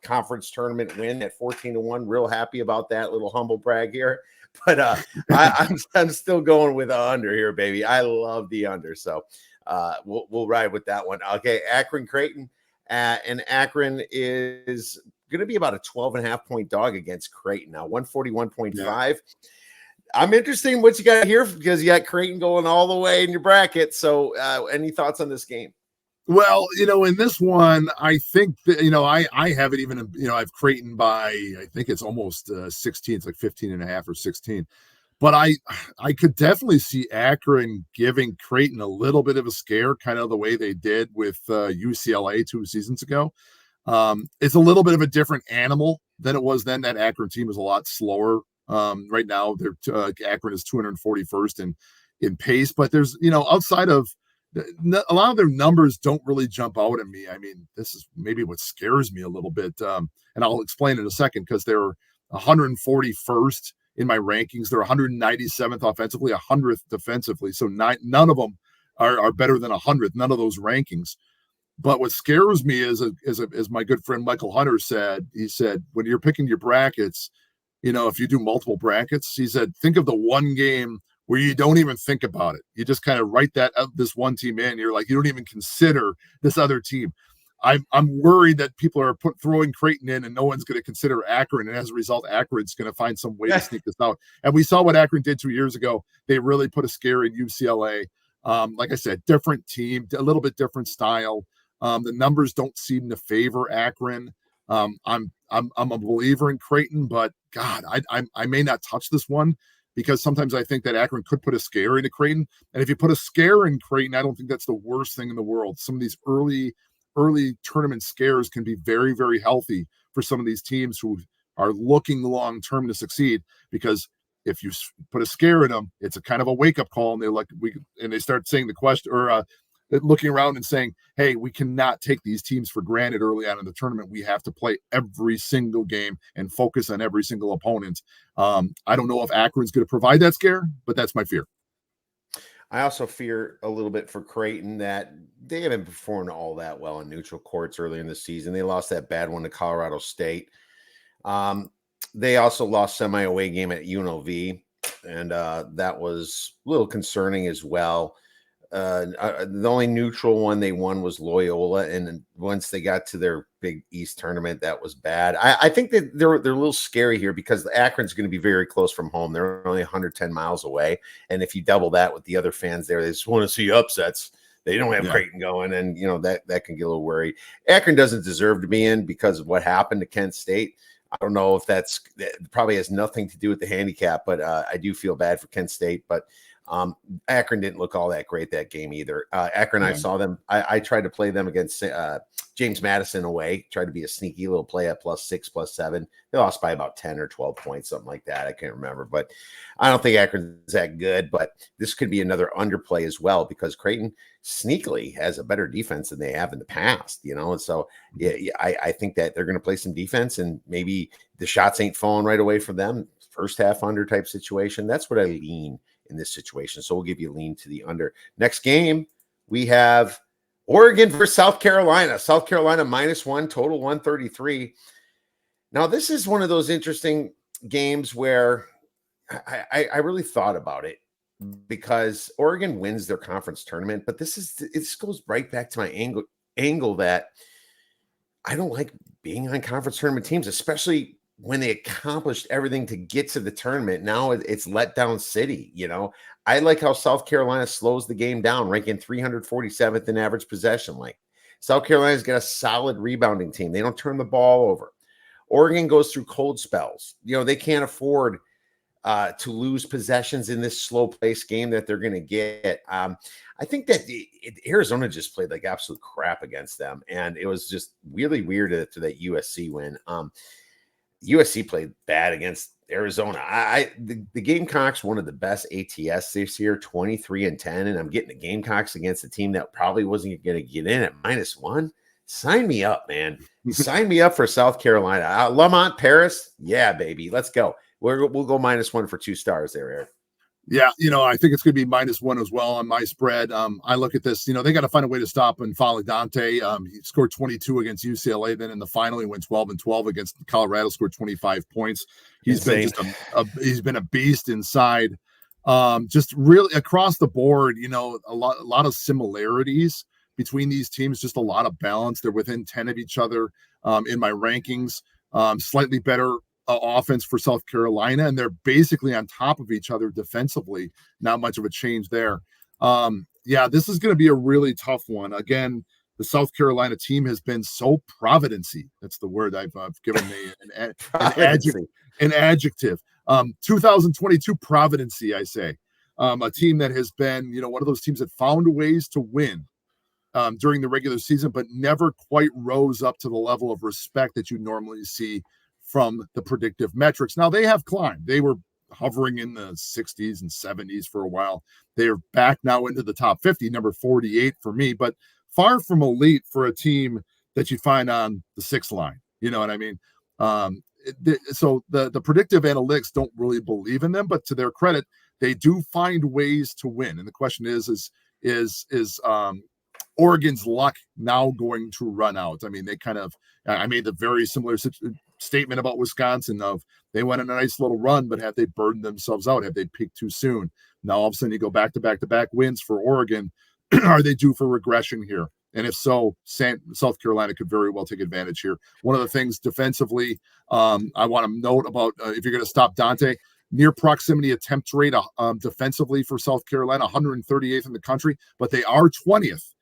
conference tournament win at 14-1. Real happy about that little humble brag here. But I'm still going with the under here, baby. I love the under, so we'll ride with that one. Okay, Akron Creighton, and Akron is going to be about a 12.5 point dog against Creighton now, 141.5. Yeah. I'm interested in what you got here because you got Creighton going all the way in your bracket. So any thoughts on this game? Well, in this one, I think that, I have it even, I've Creighton by, I think it's almost 16, it's like 15.5 or 16. But I could definitely see Akron giving Creighton a little bit of a scare, kind of the way they did with UCLA 2 seasons ago. It's a little bit of a different animal than it was then. That Akron team is a lot slower. Right now, Akron is 241st in pace, but there's, outside of a lot of their numbers don't really jump out at me. I mean, this is maybe what scares me a little bit. And I'll explain in a second, because they're 141st in my rankings. They're 197th offensively, 100th defensively. So none of them are better than 100th, none of those rankings. But what scares me is, as my good friend Michael Hunter said, he said, when you're picking your brackets, if you do multiple brackets, he said, think of the one game where you don't even think about it. You just kind of write this one team in. You're like, you don't even consider this other team. I'm worried that people are throwing Creighton in and no one's going to consider Akron. And as a result, Akron's going to find some way to sneak this out. And we saw what Akron did 2 years ago. They really put a scare in UCLA. Like I said, different team, a little bit different style. The numbers don't seem to favor Akron. I'm a believer in Creighton, but God, I may not touch this one, because sometimes I think that Akron could put a scare into Creighton. And if you put a scare in Creighton, I don't think that's the worst thing in the world. Some of these early tournament scares can be very, very healthy for some of these teams who are looking long term to succeed, because if you put a scare in them, it's a kind of a wake up call, and they start saying the question, or looking around and saying, hey, we cannot take these teams for granted early on in the tournament. We have to play every single game and focus on every single opponent. I don't know if Akron's going to provide that scare, but that's my fear. I also fear a little bit for Creighton that they haven't performed all that well in neutral courts early in the season. They lost that bad one to Colorado State. They also lost semi-away game at UNLV, and that was a little concerning as well. The only neutral one they won was Loyola, and once they got to their Big East tournament, that was bad. I think that they're a little scary here because Akron's going to be very close from home. They're only 110 miles away, and if you double that with the other fans there, they just want to see upsets. They don't have Creighton going, and that can get a little worried. Akron doesn't deserve to be in because of what happened to Kent State. I don't know if that probably has nothing to do with the handicap, but I do feel bad for Kent State. But Akron didn't look all that great that game either. Akron, I saw them. I tried to play them against James Madison away, tried to be a sneaky little play at +6, +7. They lost by about 10 or 12 points, something like that. I can't remember, but I don't think Akron's that good. But this could be another underplay as well because Creighton sneakily has a better defense than they have in the past, And so I think that they're going to play some defense and maybe the shots ain't falling right away from them. First half under type situation. That's what I lean in this situation. So we'll give you a lean to the under. Next game, we have Oregon versus South Carolina. South Carolina -1, total 133. Now, this is one of those interesting games where I really thought about it because Oregon wins their conference tournament, but this goes right back to my angle that I don't like being on conference tournament teams, especially when they accomplished everything to get to the tournament. Now it's letdown city. I like how South Carolina slows the game down, ranking 347th in average possession length. South Carolina's got a solid rebounding team. They don't turn the ball over. Oregon goes through cold spells. They can't afford to lose possessions in this slow pace game that they're going to get. I think that Arizona just played like absolute crap against them. And it was just really weird after that USC win. USC played bad against Arizona. The Gamecocks, one of the best ATS this year, 23-10, and I'm getting the Gamecocks against a team that probably wasn't going to get in at -1. Sign me up, man. Sign me up for South Carolina. Lamont Paris, yeah, baby, let's go. We'll go -1 for 2 stars there, Eric. Yeah, I think it's going to be -1 as well on my spread. I look at this, they got to find a way to stop and follow Dante. He scored 22 against UCLA. Then in the final, he went 12-12 against Colorado, scored 25 points. He's been he's been a beast inside. Just really across the board, a lot of similarities between these teams, just a lot of balance. They're within 10 of each other in my rankings. Slightly better offense for South Carolina, and they're basically on top of each other defensively. Not much of a change there. This is going to be a really tough one. Again, the South Carolina team has been so providency. That's the word I've given an adjective. 2022 providency, I say. A team that has been, one of those teams that found ways to win during the regular season, but never quite rose up to the level of respect that you normally see from the predictive metrics. Now they have climbed. They were hovering in the 60s and 70s for a while. They are back now into the top 50, number 48 for me, but far from elite for a team that you find on the 6th line. You know what I mean? So the predictive analytics don't really believe in them, but to their credit, they do find ways to win. And the question is Oregon's luck now going to run out? I mean, I made the very similar statement about Wisconsin of they went on a nice little run, but have they burdened themselves out? Have they peaked too soon? Now all of a sudden you go back to back wins for Oregon. Are they due for regression here? And if so, South Carolina could very well take advantage here. One of the things defensively, I want to note about if you're going to stop Dante, near proximity attempt rate defensively for South Carolina, 138th in the country, but they are 20th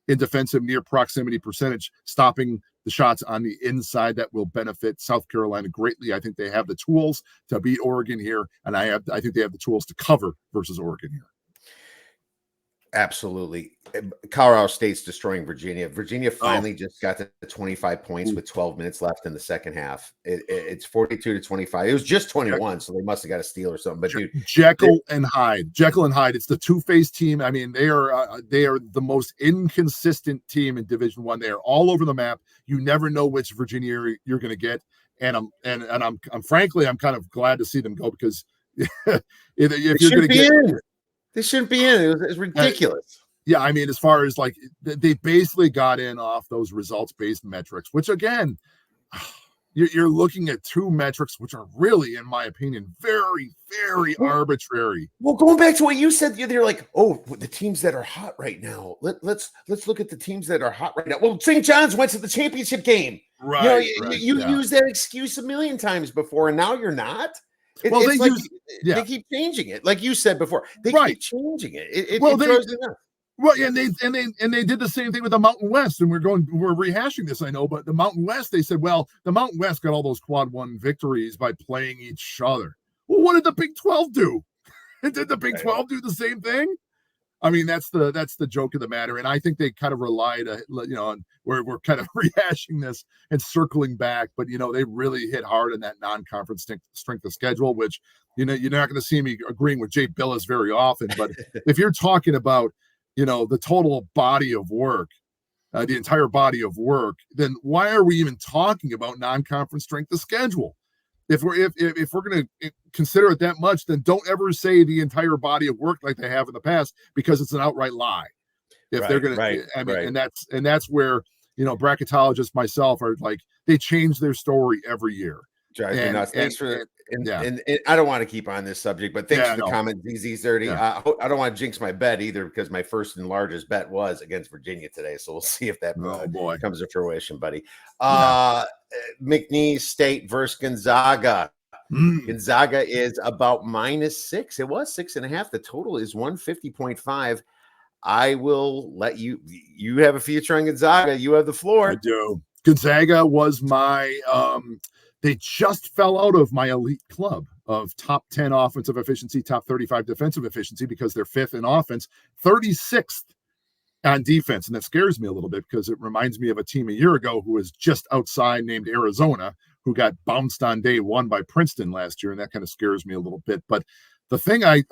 in defensive near proximity percentage, stopping the shots on the inside. That will benefit South Carolina greatly. I think they have the tools to beat Oregon here, and I think they have the tools to cover versus Oregon here. Absolutely. Colorado State's destroying Virginia. Virginia finally just got to 25 points with 12 minutes left in the second half. It's 42-25. It was just 21, so they must have got a steal or something. But dude, Jekyll and Hyde. It's the two-faced team. I mean, they are the most inconsistent team in Division I. They are all over the map. You never know which Virginia you're going to get. And I'm frankly, I'm kind of glad to see them go because if you're going to get. They shouldn't be in. It was ridiculous. Yeah, I mean, as far as they basically got in off those results-based metrics, which again, you're looking at two metrics, which are really, in my opinion, very, very arbitrary. Well, going back to what you said, they're like, oh, the teams that are hot right now. Let's look at the teams that are hot right now. Well, St. John's went to the championship game. Right. You used that excuse a million times before, and now you're not. They keep changing it, like you said before. They keep changing it. It throws it up. Well, and they did the same thing with the Mountain West, and we're rehashing this, I know, but the Mountain West, they said, well, the Mountain West got all those quad one victories by playing each other. Well, what did the Big 12 do? Did the Big 12 do the same thing? I mean, that's the joke of the matter, and I think they kind of relied, on we're kind of rehashing this and circling back, but they really hit hard on that non-conference strength of schedule, which you're not going to see me agreeing with Jay Billis very often, but if you're talking about the total body of work, the entire body of work, then why are we even talking about non-conference strength of schedule? If we're going to consider it that much, then don't ever say the entire body of work like they have in the past, because it's an outright lie. If they're going to, and that's where bracketologists myself are like, they change their story every year. Drives me nuts. Thanks for and I don't want to keep on this subject, but thanks for the comment, ZZ30. Yeah. I don't want to jinx my bet either, because my first and largest bet was against Virginia today. So we'll see if that comes to fruition, buddy. McNeese State versus Gonzaga. Gonzaga is about -6. It was 6.5. The total is 150.5. I will let you have a future on Gonzaga. You have the floor. I do. Gonzaga was my they just fell out of my elite club of top 10 offensive efficiency, top 35 defensive efficiency, because they're 5th in offense, 36th on defense. And that scares me a little bit, because it reminds me of a team a year ago who was just outside, named Arizona, who got bounced on day one by Princeton last year. And that kind of scares me a little bit. But the thing I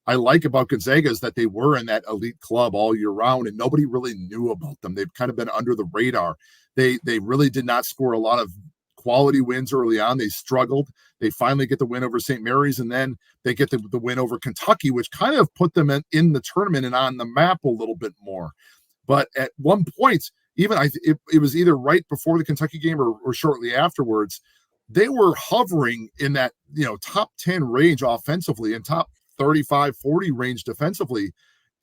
like about Gonzaga is that they were in that elite club all year round, and nobody really knew about them. They've kind of been under the radar. They really did not score a lot of quality wins early on. They struggled. They finally get the win over St. Mary's, and then they get the win over Kentucky, which kind of put them in the tournament and on the map a little bit more. But at one point, even it was either right before the Kentucky game or shortly afterwards, they were hovering in that top 10 range offensively and top 35-40 range defensively.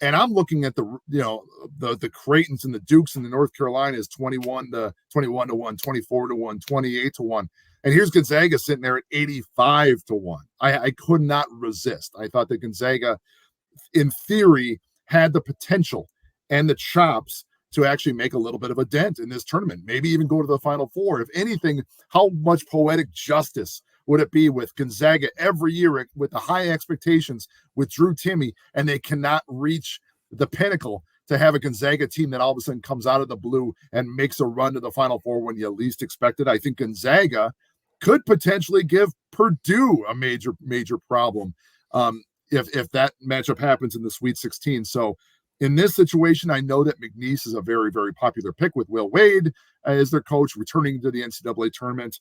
And I'm looking at the Creightons and the Dukes and the North Carolinas 21 to 1, 24 to 1, 28 to 1. And here's Gonzaga sitting there at 85 to 1. I could not resist. I thought that Gonzaga, in theory, had the potential and the chops to actually make a little bit of a dent in this tournament, maybe even go to the Final Four. If anything, how much poetic justice would it be with Gonzaga every year with the high expectations with Drew Timme, and they cannot reach the pinnacle, to have a Gonzaga team that all of a sudden comes out of the blue and makes a run to the Final Four when you least expect it? I think Gonzaga could potentially give Purdue a major problem if that matchup happens in the Sweet 16. So in this situation, I know that McNeese is a very, very popular pick with Will Wade as their coach, returning to the NCAA tournament.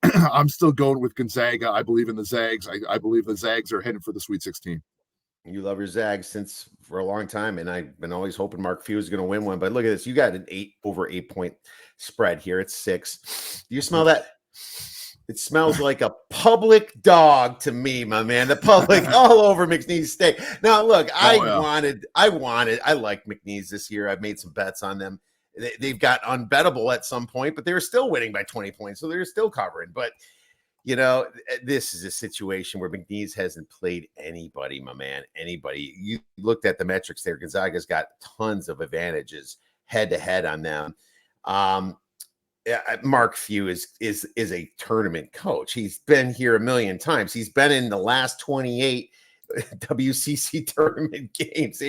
I'm still going with Gonzaga. I believe in the Zags. I believe the Zags are headed for the Sweet 16. You love your Zags for a long time, and I've been always hoping Mark Few is going to win one. But look at this. You got an 8-over-8 spread here. It's 6. Do you smell that? It smells like a public dog to me, my man. The public all over McNeese State. Now, look, I like McNeese this year. I've made some bets on them. They've got unbettable at some point, but they're still winning by 20 points, so they're still covering. But, this is a situation where McNeese hasn't played anybody, my man, anybody. You looked at the metrics there. Gonzaga's got tons of advantages head-to-head on them. Mark Few is a tournament coach. He's been here a million times. He's been in the last 28 WCC tournament games.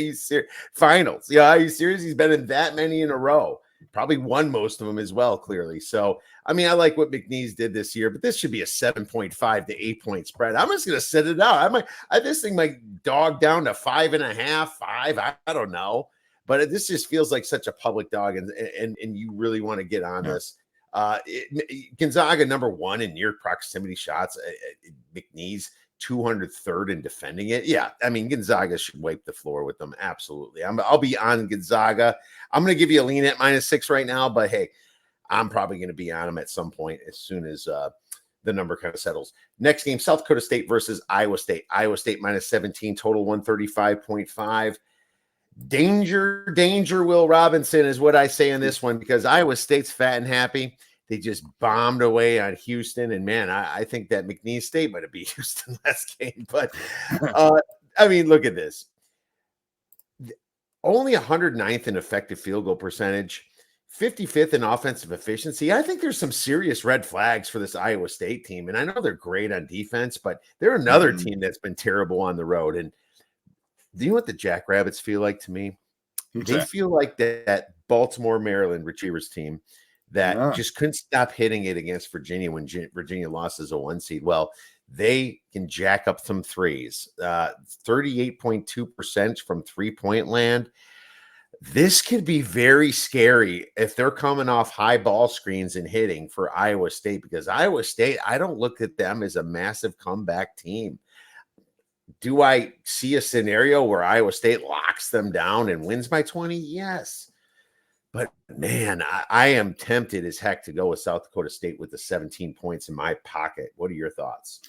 Finals. Yeah, are you serious? He's been in that many in a row. Probably won most of them as well, clearly. So, I mean, I like what McNeese did this year, but this should be a 7.5 to 8 point spread. I'm just going to sit it out. This thing might dog down to 5.5, 5. I don't know, but this just feels like such a public dog, and you really want to get on this. Gonzaga number 1 in near proximity shots. McNeese 203rd in defending it. Yeah, I mean, Gonzaga should wipe the floor with them. Absolutely. I'll be on Gonzaga. I'm going to give you a lean at -6 right now, but hey, I'm probably going to be on them at some point as soon as the number kind of settles. Next game, South Dakota State versus Iowa State. Iowa State minus 17, total 135.5. Danger, Will Robinson is what I say in this one, because Iowa State's fat and happy. They just bombed away on Houston. And, man, I think that McNeese State might have beat Houston last game. But, I mean, look at this. Only 109th in effective field goal percentage, 55th in offensive efficiency. I think there's some serious red flags for this Iowa State team. And I know they're great on defense, but they're another team that's been terrible on the road. And do you know what the Jackrabbits feel like to me? They feel like that Baltimore, Maryland Retrievers team that just couldn't stop hitting it against Virginia when Virginia lost as a 1 seed. Well, they can jack up some threes, 38.2% from 3-point land. This could be very scary if they're coming off high ball screens and hitting for Iowa State, because Iowa State, I don't look at them as a massive comeback team. Do I see a scenario where Iowa State locks them down and wins by 20? Yes. But, man, I am tempted as heck to go with South Dakota State with the 17 points in my pocket. What are your thoughts?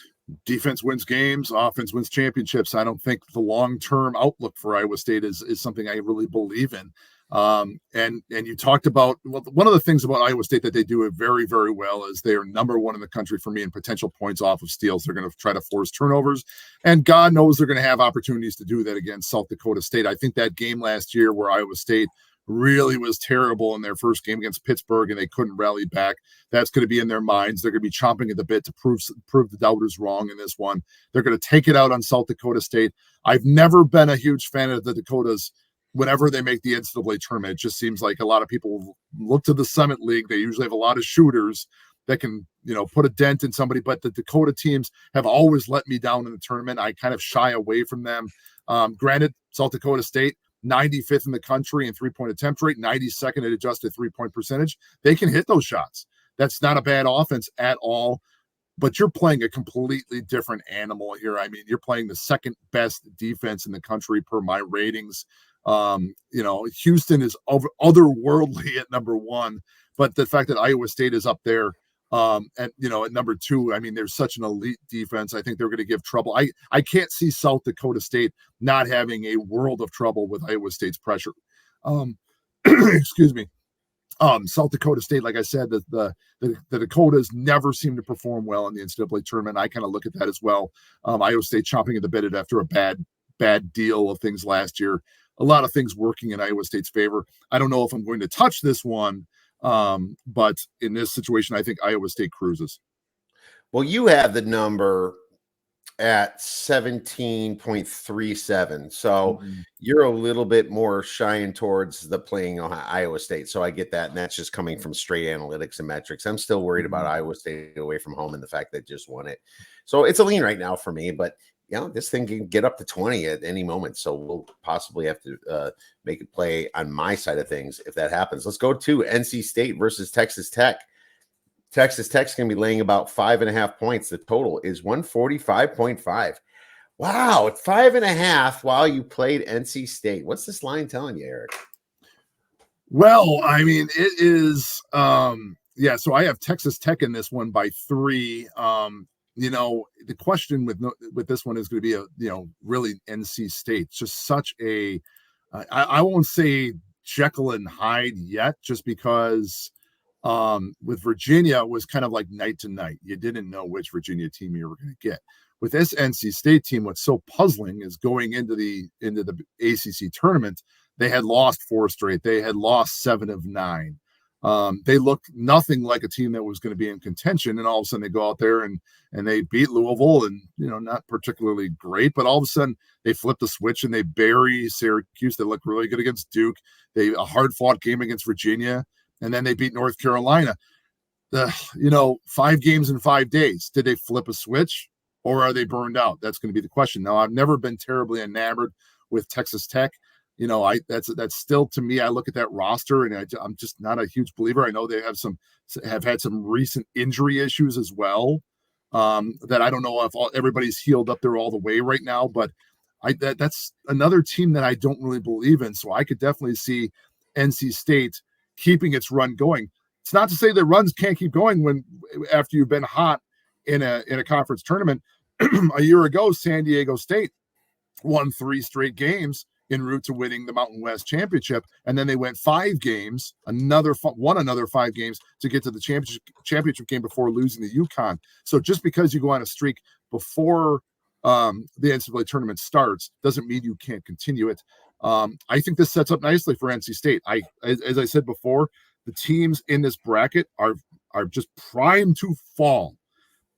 Defense wins games, offense wins championships. I don't think the long-term outlook for Iowa State is something I really believe in. And you talked about, well, one of the things about Iowa State that they do very, very well is they are number one in the country for me in potential points off of steals. They're going to try to force turnovers, and God knows they're going to have opportunities to do that against South Dakota State. I think that game last year where Iowa State really was terrible in their first game against Pittsburgh and they couldn't rally back, that's going to be in their minds. They're going to be chomping at the bit to prove the doubters wrong in this one. They're going to take it out on South Dakota State. I've never been a huge fan of the Dakotas whenever they make the NCAA tournament. It just seems like a lot of people look to the Summit League. They usually have a lot of shooters that can, put a dent in somebody, but the Dakota teams have always let me down in the tournament. I kind of shy away from them. Granted, South Dakota State, 95th in the country in 3-point attempt rate, 92nd at adjusted 3-point percentage. They can hit those shots. That's not a bad offense at all, but you're playing a completely different animal here. I mean, you're playing the second best defense in the country per my ratings. Houston is otherworldly at number one, but the fact that Iowa State is up there at number two, I mean, there's such an elite defense. I think they're going to give trouble. I can't see South Dakota State not having a world of trouble with Iowa State's pressure. Excuse me. South Dakota State, like I said, the Dakotas never seem to perform well in the NCAA tournament. I kind of look at that as well. Iowa State chomping at the bit after a bad deal of things last year. A lot of things working in Iowa State's favor. I don't know if I'm going to touch this one, but in this situation, I think Iowa State cruises. Well, you have the number at 17.37. So you're a little bit more shying towards the playing Iowa State. So I get that. And that's just coming from straight analytics and metrics. I'm still worried about Iowa State away from home and the fact that just won it. So it's a lean right now for me, but this thing can get up to 20 at any moment. So we'll possibly have to make it play on my side of things if that happens. Let's go to NC State versus Texas Tech. Texas Tech's going to be laying about 5.5 points. The total is 145.5. Wow, at 5.5 while you played NC State. What's this line telling you, Erik? Well, I mean, it is, so I have Texas Tech in this one by 3. The question with this one is going to be really NC State. It's just such a, I won't say Jekyll and Hyde yet, just because with Virginia it was kind of like night to night. You didn't know which Virginia team you were going to get. With this NC State team, what's so puzzling is going into the ACC tournament, they had lost 4 straight. They had lost 7 of 9. They looked nothing like a team that was going to be in contention, and all of a sudden they go out there and they beat Louisville, and not particularly great, but all of a sudden they flip the switch and they bury Syracuse. They look really good against Duke. A hard fought game against Virginia, and then they beat North Carolina. 5 games in 5 days. Did they flip a switch, or are they burned out? That's going to be the question. Now, I've never been terribly enamored with Texas Tech. That's still, to me, I look at that roster and I'm just not a huge believer. I know they have had some recent injury issues as well, that I don't know if everybody's healed up there all the way right now, but that's another team that I don't really believe in. So I could definitely see NC State keeping its run going. It's not to say that runs can't keep going when after you've been hot in a conference tournament. A year ago, San Diego State won 3 straight games en route to winning the Mountain West Championship, and then they went 5 games, won another 5 games to get to the championship game before losing to UConn. So just because you go on a streak before the NCAA tournament starts doesn't mean you can't continue it. I think this sets up nicely for NC State. As I said before, the teams in this bracket are just primed to fall.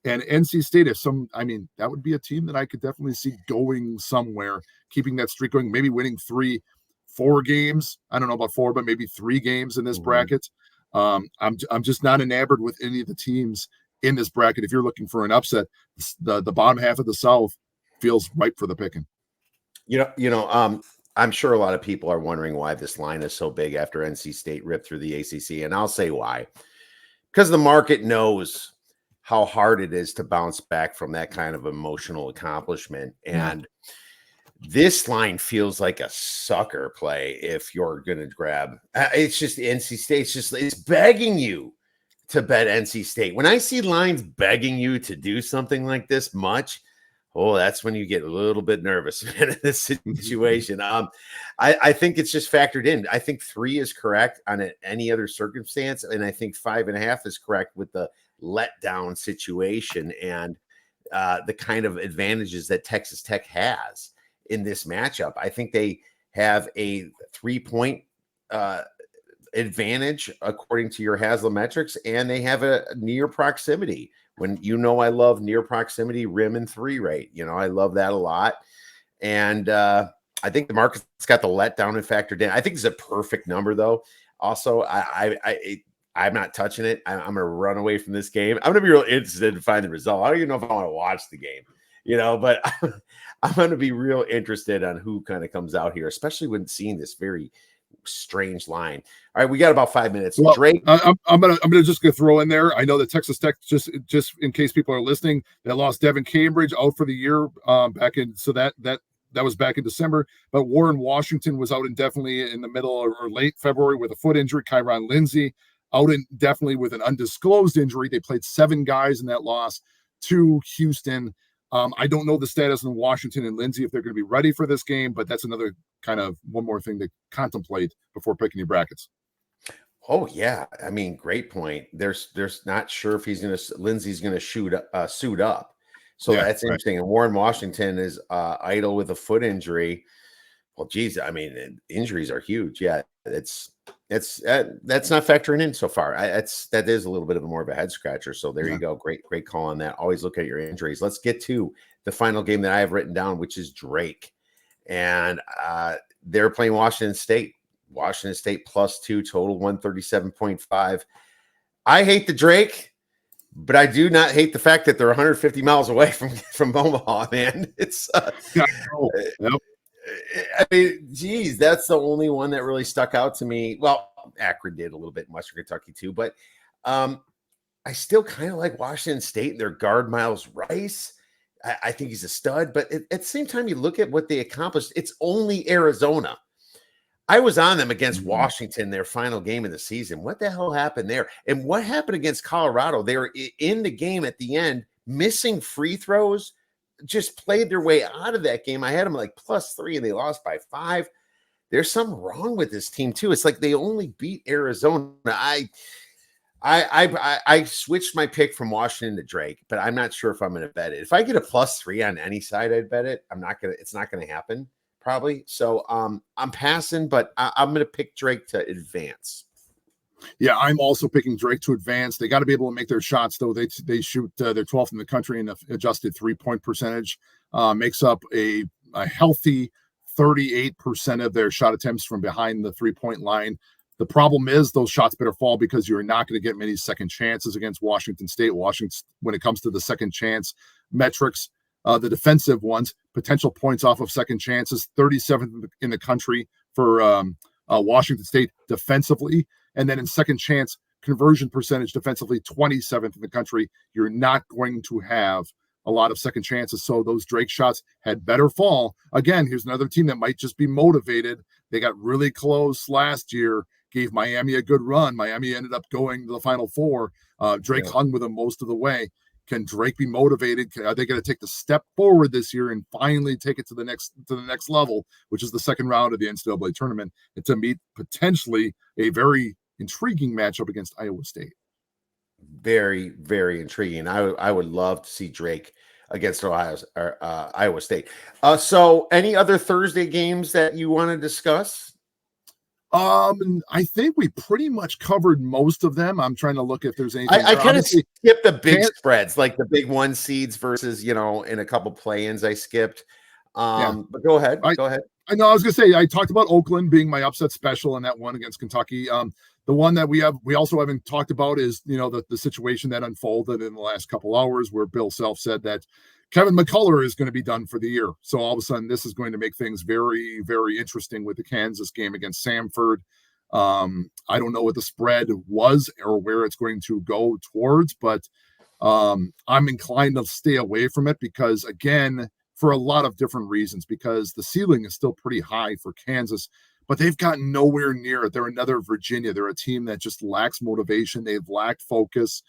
And NC State, that would be a team that I could definitely see going somewhere, keeping that streak going, maybe winning 4 games. I don't know about 4, but maybe 3 games in this bracket. I'm just not enamored with any of the teams in this bracket. If you're looking for an upset, the bottom half of the South feels ripe for the picking. I'm sure a lot of people are wondering why this line is so big after NC State ripped through the ACC, and I'll say why. Because the market knows how hard it is to bounce back from that kind of emotional accomplishment. And this line feels like a sucker play if you're going to grab. It's just NC State. It's begging you to bet NC State. When I see lines begging you to do something like this much, that's when you get a little bit nervous in this situation. I think it's just factored in. I think 3 is correct on any other circumstance, and I think 5.5 is correct with the letdown situation and the kind of advantages that Texas Tech has in this matchup. I think they have a 3-point advantage according to your Haslametrics, and they have a near proximity. When I love near proximity rim and 3 rate. I love that a lot. And I think the market's got the letdown and factored in. I think it's a perfect number, though. Also, I'm not touching it. I'm going to run away from this game. I'm going to be real interested to find the result. I don't even know if I want to watch the game, but I'm going to be real interested on who kind of comes out here, especially when seeing this very strange line. All right, we got about 5 minutes. Well, Drake, I'm gonna just throw in there. I know that Texas Tech, just in case people are listening, they lost Devin Cambridge out for the year back in. So that was back in December. But Warren Washington was out indefinitely in the middle or late February with a foot injury. Kyron Lindsey out indefinitely with an undisclosed injury. They played 7 guys in that loss to Houston. I don't know the status in Washington and Lindsey if they're going to be ready for this game, but that's another kind of one more thing to contemplate before picking your brackets. Oh yeah, great point. There's not sure if Lindsey's going to suit up, so that's interesting. And Warren Washington is idle with a foot injury. Well, geez, injuries are huge. Yeah, that's not factoring in so far. That is a little bit of more of a head scratcher. So there you go. Great call on that. Always look at your injuries. Let's get to the final game that I have written down, which is Drake, and they're playing Washington State. Washington State +2, total 137.5. I hate the Drake, but I do not hate the fact that they're 150 miles away from Omaha, man. It's geez, that's the only one that really stuck out to me. Well, Akron did a little bit in Western Kentucky too, but I still kind of like Washington State and their guard Miles Rice. I think he's a stud, but at the same time, you look at what they accomplished. It's only Arizona. I was on them against Washington, their final game of the season. What the hell happened there? And what happened against Colorado? They were in the game at the end, missing free throws, just played their way out of that game. I had them like +3 and they lost by 5. There's something wrong with this team too. It's like they only beat Arizona. I switched my pick from Washington to Drake, but I'm not sure if I'm going to bet it. If I get a +3 on any side, I'd bet it. It's not going to happen probably. So I'm passing, but I'm going to pick Drake to advance. Yeah, I'm also picking Drake to advance. They got to be able to make their shots, though. They shoot their 12th in the country in the adjusted 3-point percentage. Makes up a healthy 38% of their shot attempts from behind the 3-point line. The problem is those shots better fall because you're not going to get many second chances against Washington State. Washington, when it comes to the second chance metrics, the defensive ones, potential points off of second chances, 37th in the country for Washington State defensively. And then in second chance conversion percentage defensively, 27th in the country. You're not going to have a lot of second chances. So those Drake shots had better fall. Again, here's another team that might just be motivated. They got really close last year gave Miami a good run. Miami ended up going to the Final Four. Drake hung with them most of the way. Can Drake be motivated? Are they going to take the step forward this year and finally take it to the next level, which is the second round of the NCAA tournament, and to meet potentially a very intriguing matchup against Iowa State? Very, very intriguing. I would love to see Drake against Iowa State. So any other Thursday games that you want to discuss? I think we pretty much covered most of them. I'm trying to look if there's anything. I kind of skipped the big spreads, like the big 1 seeds versus, in a couple play-ins I skipped. But go ahead. Go ahead. I know I was gonna say I talked about Oakland being my upset special in that one against Kentucky. The one that we also haven't talked about is the situation that unfolded in the last couple hours where Bill Self said that Kevin McCullough is going to be done for the year. So all of a sudden, this is going to make things very, very interesting with the Kansas game against Samford. I don't know what the spread was or where it's going to go towards, but I'm inclined to stay away from it because, again, for a lot of different reasons, because the ceiling is still pretty high for Kansas, but they've gotten nowhere near it. They're another Virginia. They're a team that just lacks motivation. They've lacked focus.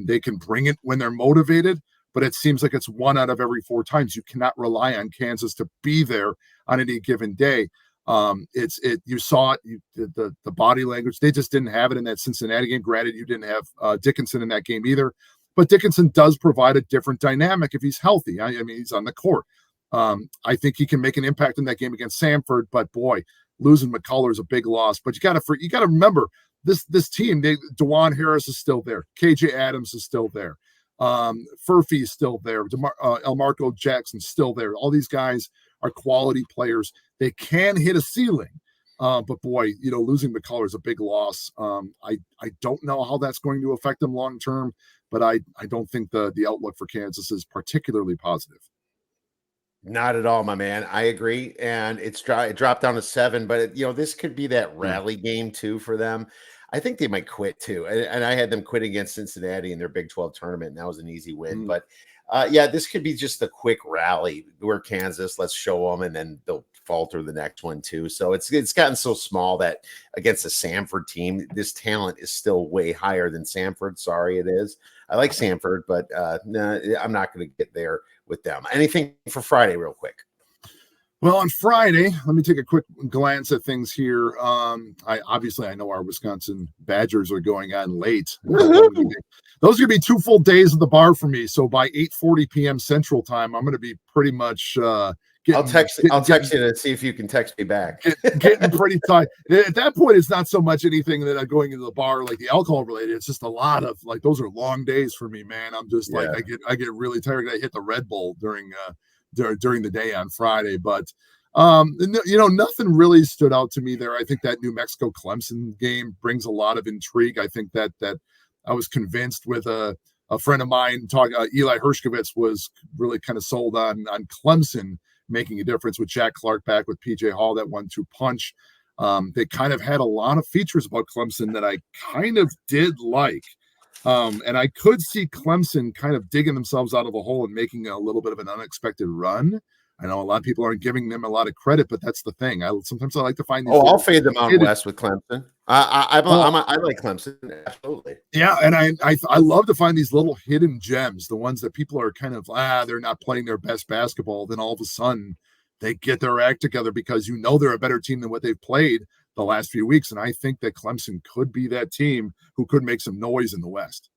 They can bring it when they're motivated, but it seems like it's 1 out of every 4 times. You cannot rely on Kansas to be there on any given day. You saw it, the body language. They just didn't have it in that Cincinnati game. Granted, you didn't have Dickinson in that game either, but Dickinson does provide a different dynamic if he's healthy. I mean, he's on the court. I think he can make an impact in that game against Samford, but boy, losing McCullough is a big loss. But you got to remember this team. DeJuan Harris is still there. KJ Adams is still there. Furphy is still there. Elmarco Jackson's still there. All these guys are quality players. They can hit a ceiling, but boy, losing McCullough is a big loss. I don't know how that's going to affect them long term, but I don't think the outlook for Kansas is particularly positive. Not at all, my man. I agree, and it dropped down to 7, but this could be that rally game too for them. I think they might quit too, and I had them quit against Cincinnati in their Big 12 tournament, and that was an easy win. But this could be just a quick rally where Kansas, let's show them, and then they'll falter the next one too. So it's gotten so small that against the Samford team, this talent is still way higher than Samford. Sorry, it is. I like Samford, but no, I'm not going to get there with them. Anything for Friday real quick? Well, on Friday, let me take a quick glance at things here. I know our Wisconsin Badgers are going on late. Those are going to be 2 full days at the bar for me. So by 8:40 p.m. Central Time, I'm going to be pretty much I'll text you to see if you can text me back. Getting pretty tight. At that point, it's not so much anything that I'm going into the bar like the alcohol related. It's just a lot of those are long days for me, man. I'm just I get really tired. I hit the Red Bull during the day on Friday, but nothing really stood out to me there. I think that New Mexico Clemson game brings a lot of intrigue. I think that I was convinced with a friend of mine Eli Hershkovitz was really kind of sold on Clemson making a difference with Jack Clark back with PJ Hall, that 1-2 punch. They kind of had a lot of features about Clemson that I kind of did like. And I could see Clemson kind of digging themselves out of a hole and making a little bit of an unexpected run. I know a lot of people aren't giving them a lot of credit, but that's the thing. Sometimes I like to find these. I'll fade them out west with Clemson. I like Clemson, absolutely. Yeah, and I love to find these little hidden gems, the ones that people are kind of they're not playing their best basketball. Then all of a sudden they get their act together because they're a better team than what they've played the last few weeks. And I think that Clemson could be that team who could make some noise in the West.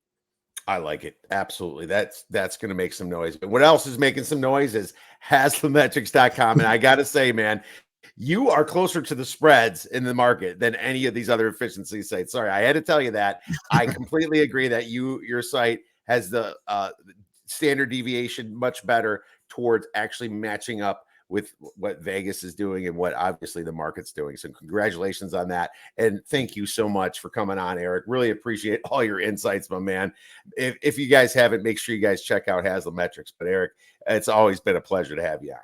I like it. Absolutely. That's going to make some noise. But what else is making some noise is Haslametrics.com. And I got to say, man, you are closer to the spreads in the market than any of these other efficiency sites. Sorry, I had to tell you that. I completely agree that your site has the standard deviation much better towards actually matching up with what Vegas is doing and what obviously the market's doing. So congratulations on that. And thank you so much for coming on, Erik. Really appreciate all your insights, my man. If you guys haven't, make sure you guys check out Haslametrics. But Erik, it's always been a pleasure to have you on.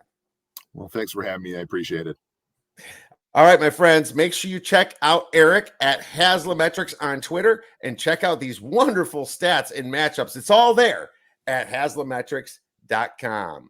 Well, thanks for having me. I appreciate it. All right, my friends, make sure you check out Erik at Haslametrics on Twitter and check out these wonderful stats and matchups. It's all there at Haslametrics.com.